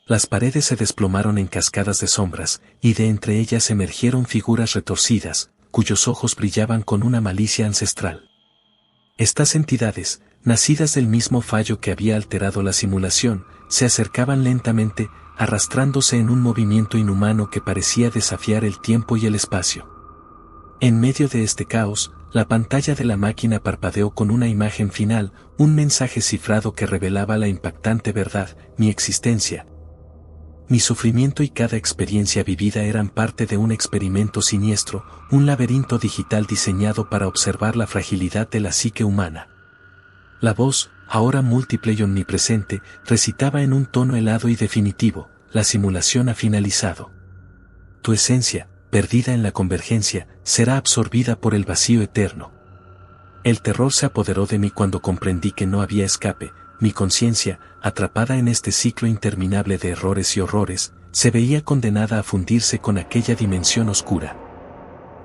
Las paredes se desplomaron en cascadas de sombras, y de entre ellas emergieron figuras retorcidas, cuyos ojos brillaban con una malicia ancestral. Estas entidades, nacidas del mismo fallo que había alterado la simulación, se acercaban lentamente, arrastrándose en un movimiento inhumano que parecía desafiar el tiempo y el espacio. En medio de este caos, la pantalla de la máquina parpadeó con una imagen final, un mensaje cifrado que revelaba la impactante verdad: mi existencia, mi sufrimiento y cada experiencia vivida eran parte de un experimento siniestro, un laberinto digital diseñado para observar la fragilidad de la psique humana. La voz, ahora múltiple y omnipresente, recitaba en un tono helado y definitivo: la simulación ha finalizado. Tu esencia, perdida en la convergencia, será absorbida por el vacío eterno. El terror se apoderó de mí cuando comprendí que no había escape. Mi conciencia, atrapada en este ciclo interminable de errores y horrores, se veía condenada a fundirse con aquella dimensión oscura.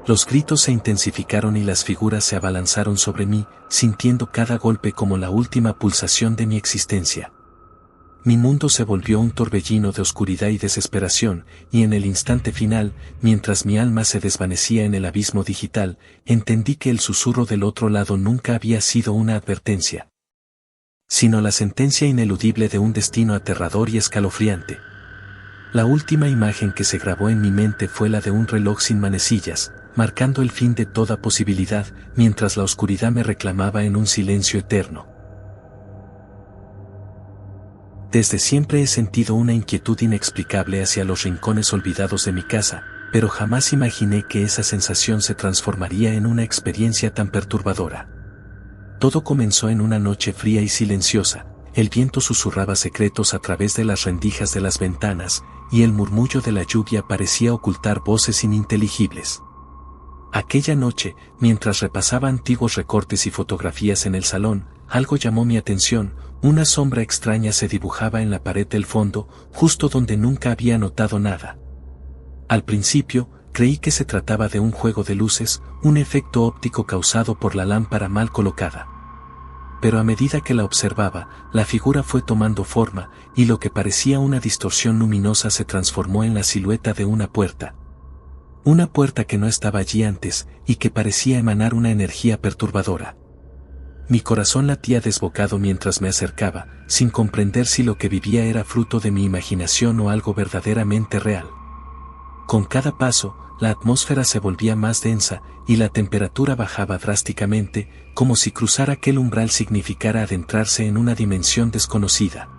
Los gritos se intensificaron y las figuras se abalanzaron sobre mí, sintiendo cada golpe como la última pulsación de mi existencia. Mi mundo se volvió un torbellino de oscuridad y desesperación, y en el instante final, mientras mi alma se desvanecía en el abismo digital, entendí que el susurro del otro lado nunca había sido una advertencia, sino la sentencia ineludible de un destino aterrador y escalofriante. La última imagen que se grabó en mi mente fue la de un reloj sin manecillas, marcando el fin de toda posibilidad, mientras la oscuridad me reclamaba en un silencio eterno. Desde siempre he sentido una inquietud inexplicable hacia los rincones olvidados de mi casa, pero jamás imaginé que esa sensación se transformaría en una experiencia tan perturbadora. Todo comenzó en una noche fría y silenciosa. El viento susurraba secretos a través de las rendijas de las ventanas, y el murmullo de la lluvia parecía ocultar voces ininteligibles. Aquella noche, mientras repasaba antiguos recortes y fotografías en el salón, algo llamó mi atención: una sombra extraña se dibujaba en la pared del fondo, justo donde nunca había notado nada. Al principio, creí que se trataba de un juego de luces, un efecto óptico causado por la lámpara mal colocada. Pero a medida que la observaba, la figura fue tomando forma, y lo que parecía una distorsión luminosa se transformó en la silueta de una puerta. Una puerta que no estaba allí antes, y que parecía emanar una energía perturbadora. Mi corazón latía desbocado mientras me acercaba, sin comprender si lo que vivía era fruto de mi imaginación o algo verdaderamente real. Con cada paso, la atmósfera se volvía más densa, y la temperatura bajaba drásticamente, como si cruzar aquel umbral significara adentrarse en una dimensión desconocida.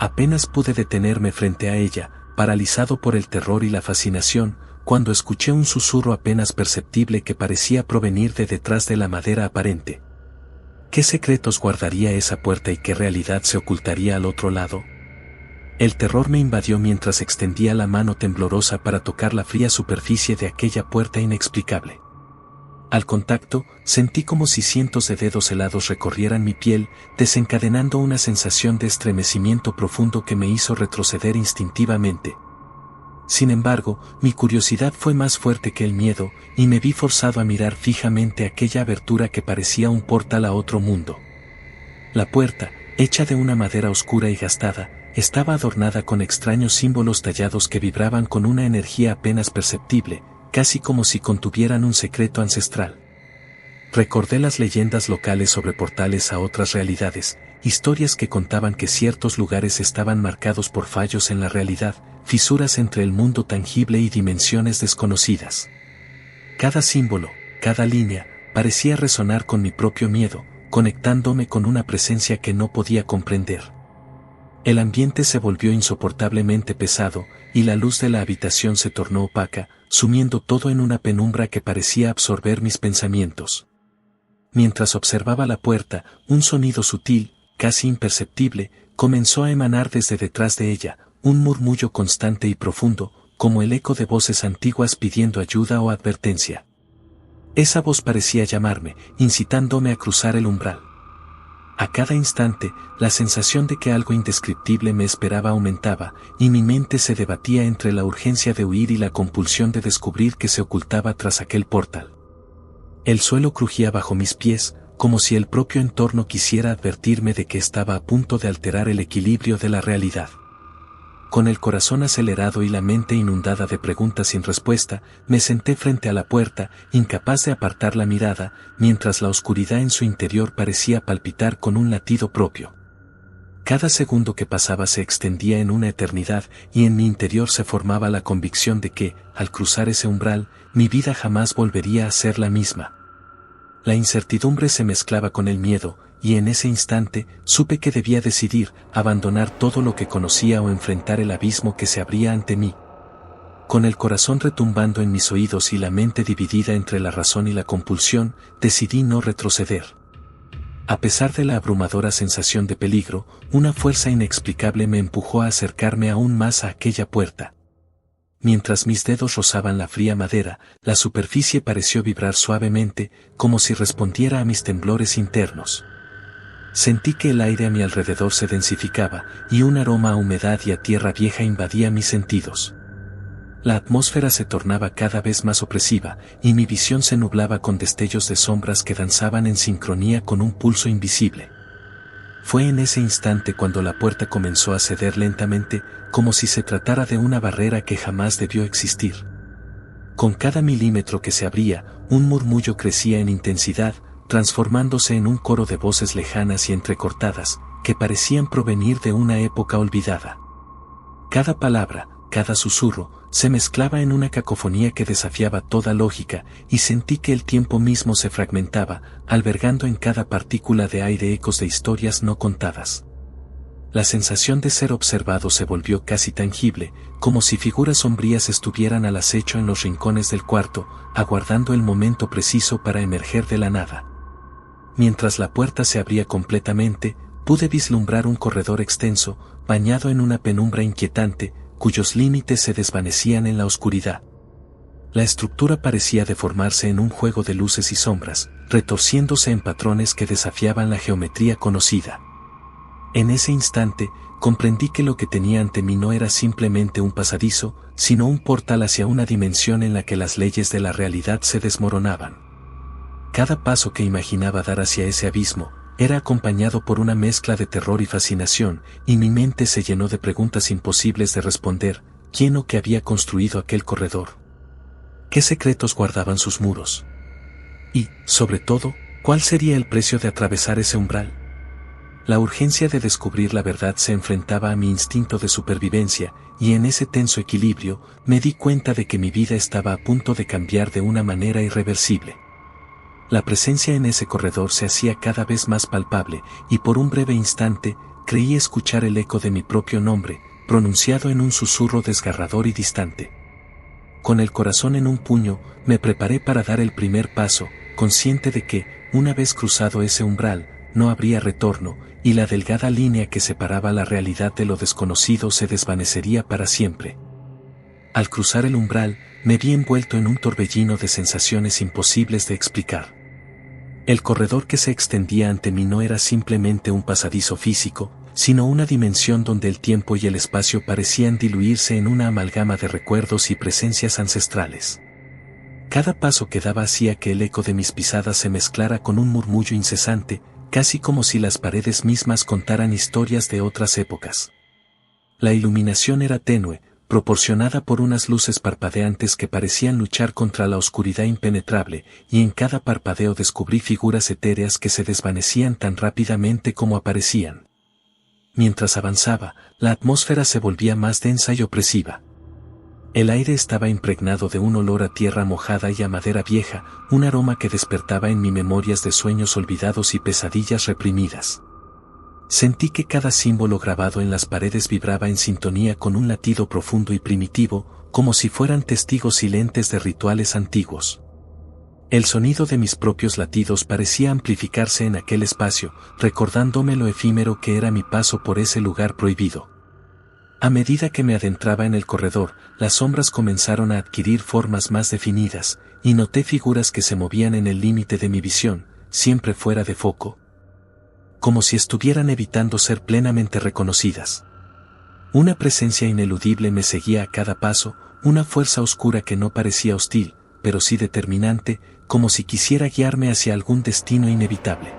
Apenas pude detenerme frente a ella, paralizado por el terror y la fascinación, cuando escuché un susurro apenas perceptible que parecía provenir de detrás de la madera aparente. ¿Qué secretos guardaría esa puerta y qué realidad se ocultaría al otro lado? El terror me invadió mientras extendía la mano temblorosa para tocar la fría superficie de aquella puerta inexplicable. Al contacto, sentí como si cientos de dedos helados recorrieran mi piel, desencadenando una sensación de estremecimiento profundo que me hizo retroceder instintivamente. Sin embargo, mi curiosidad fue más fuerte que el miedo, y me vi forzado a mirar fijamente aquella abertura que parecía un portal a otro mundo. La puerta, hecha de una madera oscura y gastada, estaba adornada con extraños símbolos tallados que vibraban con una energía apenas perceptible, casi como si contuvieran un secreto ancestral. Recordé las leyendas locales sobre portales a otras realidades, historias que contaban que ciertos lugares estaban marcados por fallos en la realidad, fisuras entre el mundo tangible y dimensiones desconocidas. Cada símbolo, cada línea, parecía resonar con mi propio miedo, conectándome con una presencia que no podía comprender. El ambiente se volvió insoportablemente pesado, y la luz de la habitación se tornó opaca, sumiendo todo en una penumbra que parecía absorber mis pensamientos. Mientras observaba la puerta, un sonido sutil, casi imperceptible, comenzó a emanar desde detrás de ella, un murmullo constante y profundo, como el eco de voces antiguas pidiendo ayuda o advertencia. Esa voz parecía llamarme, incitándome a cruzar el umbral. A cada instante, la sensación de que algo indescriptible me esperaba aumentaba, y mi mente se debatía entre la urgencia de huir y la compulsión de descubrir qué se ocultaba tras aquel portal. El suelo crujía bajo mis pies, como si el propio entorno quisiera advertirme de que estaba a punto de alterar el equilibrio de la realidad. Con el corazón acelerado y la mente inundada de preguntas sin respuesta, me senté frente a la puerta, incapaz de apartar la mirada, mientras la oscuridad en su interior parecía palpitar con un latido propio. Cada segundo que pasaba se extendía en una eternidad, y en mi interior se formaba la convicción de que, al cruzar ese umbral, mi vida jamás volvería a ser la misma. La incertidumbre se mezclaba con el miedo, y en ese instante, supe que debía decidir, abandonar todo lo que conocía o enfrentar el abismo que se abría ante mí. Con el corazón retumbando en mis oídos y la mente dividida entre la razón y la compulsión, decidí no retroceder. A pesar de la abrumadora sensación de peligro, una fuerza inexplicable me empujó a acercarme aún más a aquella puerta. Mientras mis dedos rozaban la fría madera, la superficie pareció vibrar suavemente, como si respondiera a mis temblores internos. Sentí que el aire a mi alrededor se densificaba, y un aroma a humedad y a tierra vieja invadía mis sentidos. La atmósfera se tornaba cada vez más opresiva, y mi visión se nublaba con destellos de sombras que danzaban en sincronía con un pulso invisible. Fue en ese instante cuando la puerta comenzó a ceder lentamente, como si se tratara de una barrera que jamás debió existir. Con cada milímetro que se abría, un murmullo crecía en intensidad, transformándose en un coro de voces lejanas y entrecortadas, que parecían provenir de una época olvidada. Cada palabra, cada susurro, se mezclaba en una cacofonía que desafiaba toda lógica, y sentí que el tiempo mismo se fragmentaba, albergando en cada partícula de aire ecos de historias no contadas. La sensación de ser observado se volvió casi tangible, como si figuras sombrías estuvieran al acecho en los rincones del cuarto, aguardando el momento preciso para emerger de la nada. Mientras la puerta se abría completamente, pude vislumbrar un corredor extenso, bañado en una penumbra inquietante, cuyos límites se desvanecían en la oscuridad. La estructura parecía deformarse en un juego de luces y sombras, retorciéndose en patrones que desafiaban la geometría conocida. En ese instante, comprendí que lo que tenía ante mí no era simplemente un pasadizo, sino un portal hacia una dimensión en la que las leyes de la realidad se desmoronaban. Cada paso que imaginaba dar hacia ese abismo, era acompañado por una mezcla de terror y fascinación, y mi mente se llenó de preguntas imposibles de responder: ¿quién o qué había construido aquel corredor? ¿Qué secretos guardaban sus muros? Y, sobre todo, ¿cuál sería el precio de atravesar ese umbral? La urgencia de descubrir la verdad se enfrentaba a mi instinto de supervivencia, y en ese tenso equilibrio, me di cuenta de que mi vida estaba a punto de cambiar de una manera irreversible. La presencia en ese corredor se hacía cada vez más palpable, y por un breve instante, creí escuchar el eco de mi propio nombre, pronunciado en un susurro desgarrador y distante. Con el corazón en un puño, me preparé para dar el primer paso, consciente de que, una vez cruzado ese umbral, no habría retorno, y la delgada línea que separaba la realidad de lo desconocido se desvanecería para siempre. Al cruzar el umbral, me vi envuelto en un torbellino de sensaciones imposibles de explicar. El corredor que se extendía ante mí no era simplemente un pasadizo físico, sino una dimensión donde el tiempo y el espacio parecían diluirse en una amalgama de recuerdos y presencias ancestrales. Cada paso que daba hacía que el eco de mis pisadas se mezclara con un murmullo incesante, casi como si las paredes mismas contaran historias de otras épocas. La iluminación era tenue, proporcionada por unas luces parpadeantes que parecían luchar contra la oscuridad impenetrable, y en cada parpadeo descubrí figuras etéreas que se desvanecían tan rápidamente como aparecían. Mientras avanzaba, la atmósfera se volvía más densa y opresiva. El aire estaba impregnado de un olor a tierra mojada y a madera vieja, un aroma que despertaba en mí memorias de sueños olvidados y pesadillas reprimidas. Sentí que cada símbolo grabado en las paredes vibraba en sintonía con un latido profundo y primitivo, como si fueran testigos silentes de rituales antiguos. El sonido de mis propios latidos parecía amplificarse en aquel espacio, recordándome lo efímero que era mi paso por ese lugar prohibido. A medida que me adentraba en el corredor, las sombras comenzaron a adquirir formas más definidas, y noté figuras que se movían en el límite de mi visión, siempre fuera de foco, como si estuvieran evitando ser plenamente reconocidas. Una presencia ineludible me seguía a cada paso, una fuerza oscura que no parecía hostil, pero sí determinante, como si quisiera guiarme hacia algún destino inevitable.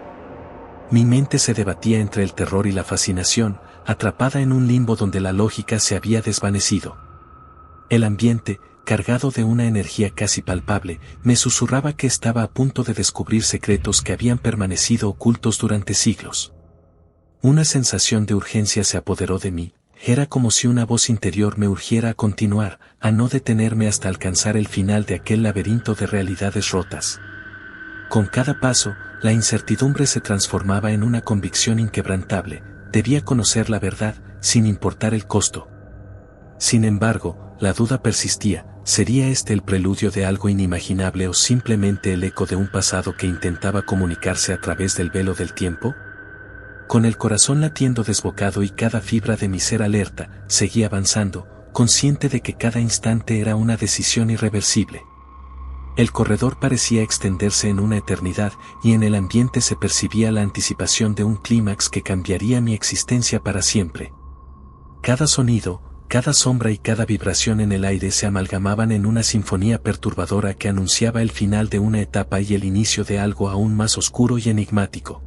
Mi mente se debatía entre el terror y la fascinación, atrapada en un limbo donde la lógica se había desvanecido. El ambiente, cargado de una energía casi palpable, me susurraba que estaba a punto de descubrir secretos que habían permanecido ocultos durante siglos. Una sensación de urgencia se apoderó de mí, era como si una voz interior me urgiera a continuar, a no detenerme hasta alcanzar el final de aquel laberinto de realidades rotas. Con cada paso, la incertidumbre se transformaba en una convicción inquebrantable, debía conocer la verdad, sin importar el costo. Sin embargo, la duda persistía, ¿sería este el preludio de algo inimaginable o simplemente el eco de un pasado que intentaba comunicarse a través del velo del tiempo? Con el corazón latiendo desbocado y cada fibra de mi ser alerta, seguí avanzando, consciente de que cada instante era una decisión irreversible. El corredor parecía extenderse en una eternidad, y en el ambiente se percibía la anticipación de un clímax que cambiaría mi existencia para siempre. Cada sonido, cada sombra y cada vibración en el aire se amalgamaban en una sinfonía perturbadora que anunciaba el final de una etapa y el inicio de algo aún más oscuro y enigmático.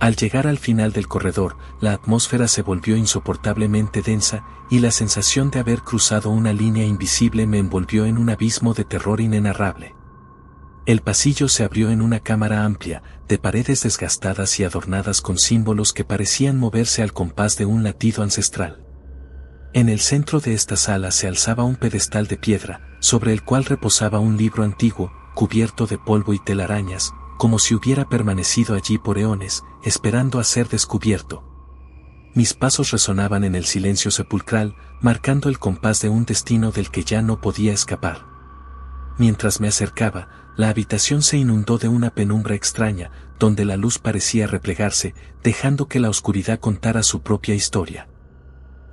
Al llegar al final del corredor, la atmósfera se volvió insoportablemente densa, y la sensación de haber cruzado una línea invisible me envolvió en un abismo de terror inenarrable. El pasillo se abrió en una cámara amplia, de paredes desgastadas y adornadas con símbolos que parecían moverse al compás de un latido ancestral. En el centro de esta sala se alzaba un pedestal de piedra, sobre el cual reposaba un libro antiguo, cubierto de polvo y telarañas, como si hubiera permanecido allí por eones, esperando a ser descubierto. Mis pasos resonaban en el silencio sepulcral, marcando el compás de un destino del que ya no podía escapar. Mientras me acercaba, la habitación se inundó de una penumbra extraña, donde la luz parecía replegarse, dejando que la oscuridad contara su propia historia.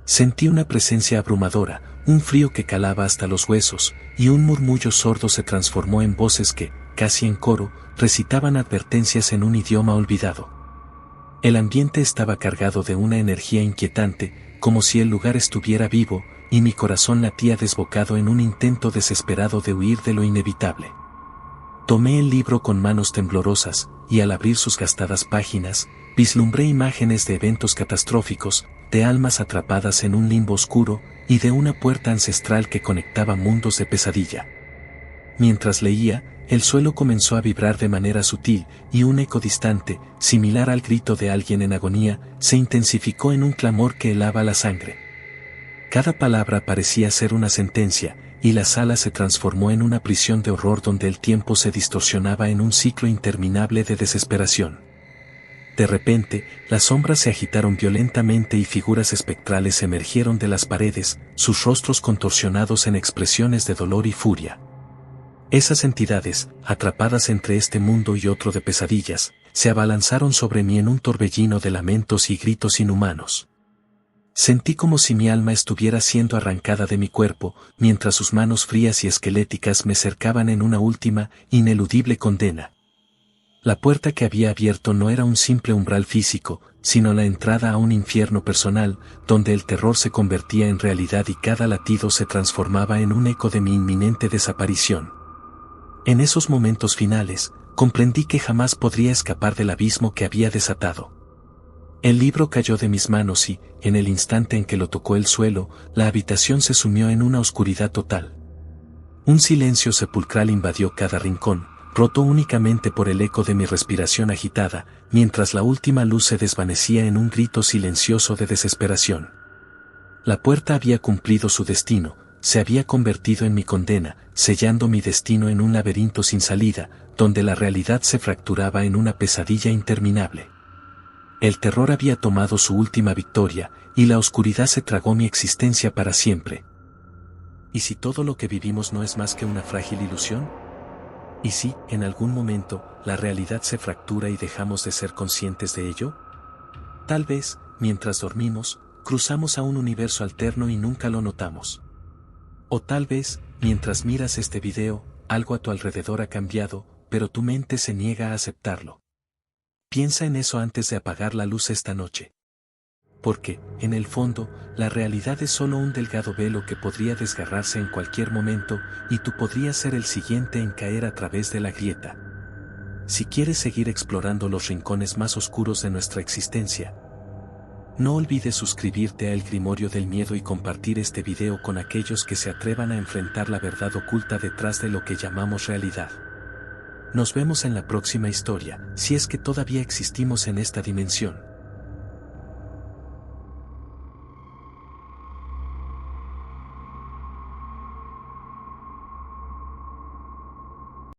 Sentí una presencia abrumadora, un frío que calaba hasta los huesos, y un murmullo sordo se transformó en voces que, casi en coro, recitaban advertencias en un idioma olvidado. El ambiente estaba cargado de una energía inquietante, como si el lugar estuviera vivo, y mi corazón latía desbocado en un intento desesperado de huir de lo inevitable. Tomé el libro con manos temblorosas, y al abrir sus gastadas páginas, vislumbré imágenes de eventos catastróficos, de almas atrapadas en un limbo oscuro, y de una puerta ancestral que conectaba mundos de pesadilla. Mientras leía, el suelo comenzó a vibrar de manera sutil, y un eco distante, similar al grito de alguien en agonía, se intensificó en un clamor que helaba la sangre. Cada palabra parecía ser una sentencia, y la sala se transformó en una prisión de horror donde el tiempo se distorsionaba en un ciclo interminable de desesperación. De repente, las sombras se agitaron violentamente y figuras espectrales emergieron de las paredes, sus rostros contorsionados en expresiones de dolor y furia. Esas entidades, atrapadas entre este mundo y otro de pesadillas, se abalanzaron sobre mí en un torbellino de lamentos y gritos inhumanos. Sentí como si mi alma estuviera siendo arrancada de mi cuerpo, mientras sus manos frías y esqueléticas me cercaban en una última, ineludible condena. La puerta que había abierto no era un simple umbral físico, sino la entrada a un infierno personal, donde el terror se convertía en realidad y cada latido se transformaba en un eco de mi inminente desaparición. En esos momentos finales, comprendí que jamás podría escapar del abismo que había desatado. El libro cayó de mis manos y, en el instante en que lo tocó el suelo, la habitación se sumió en una oscuridad total. Un silencio sepulcral invadió cada rincón, roto únicamente por el eco de mi respiración agitada, mientras la última luz se desvanecía en un grito silencioso de desesperación. La puerta había cumplido su destino, se había convertido en mi condena, sellando mi destino en un laberinto sin salida, donde la realidad se fracturaba en una pesadilla interminable. El terror había tomado su última victoria, y la oscuridad se tragó mi existencia para siempre. ¿Y si todo lo que vivimos no es más que una frágil ilusión? ¿Y si, en algún momento, la realidad se fractura y dejamos de ser conscientes de ello? Tal vez, mientras dormimos, cruzamos a un universo alterno y nunca lo notamos. O tal vez, mientras miras este video, algo a tu alrededor ha cambiado, pero tu mente se niega a aceptarlo. Piensa en eso antes de apagar la luz esta noche. Porque, en el fondo, la realidad es solo un delgado velo que podría desgarrarse en cualquier momento, y tú podrías ser el siguiente en caer a través de la grieta. Si quieres seguir explorando los rincones más oscuros de nuestra existencia, no olvides suscribirte a El Grimorio del Miedo y compartir este video con aquellos que se atrevan a enfrentar la verdad oculta detrás de lo que llamamos realidad. Nos vemos en la próxima historia, si es que todavía existimos en esta dimensión.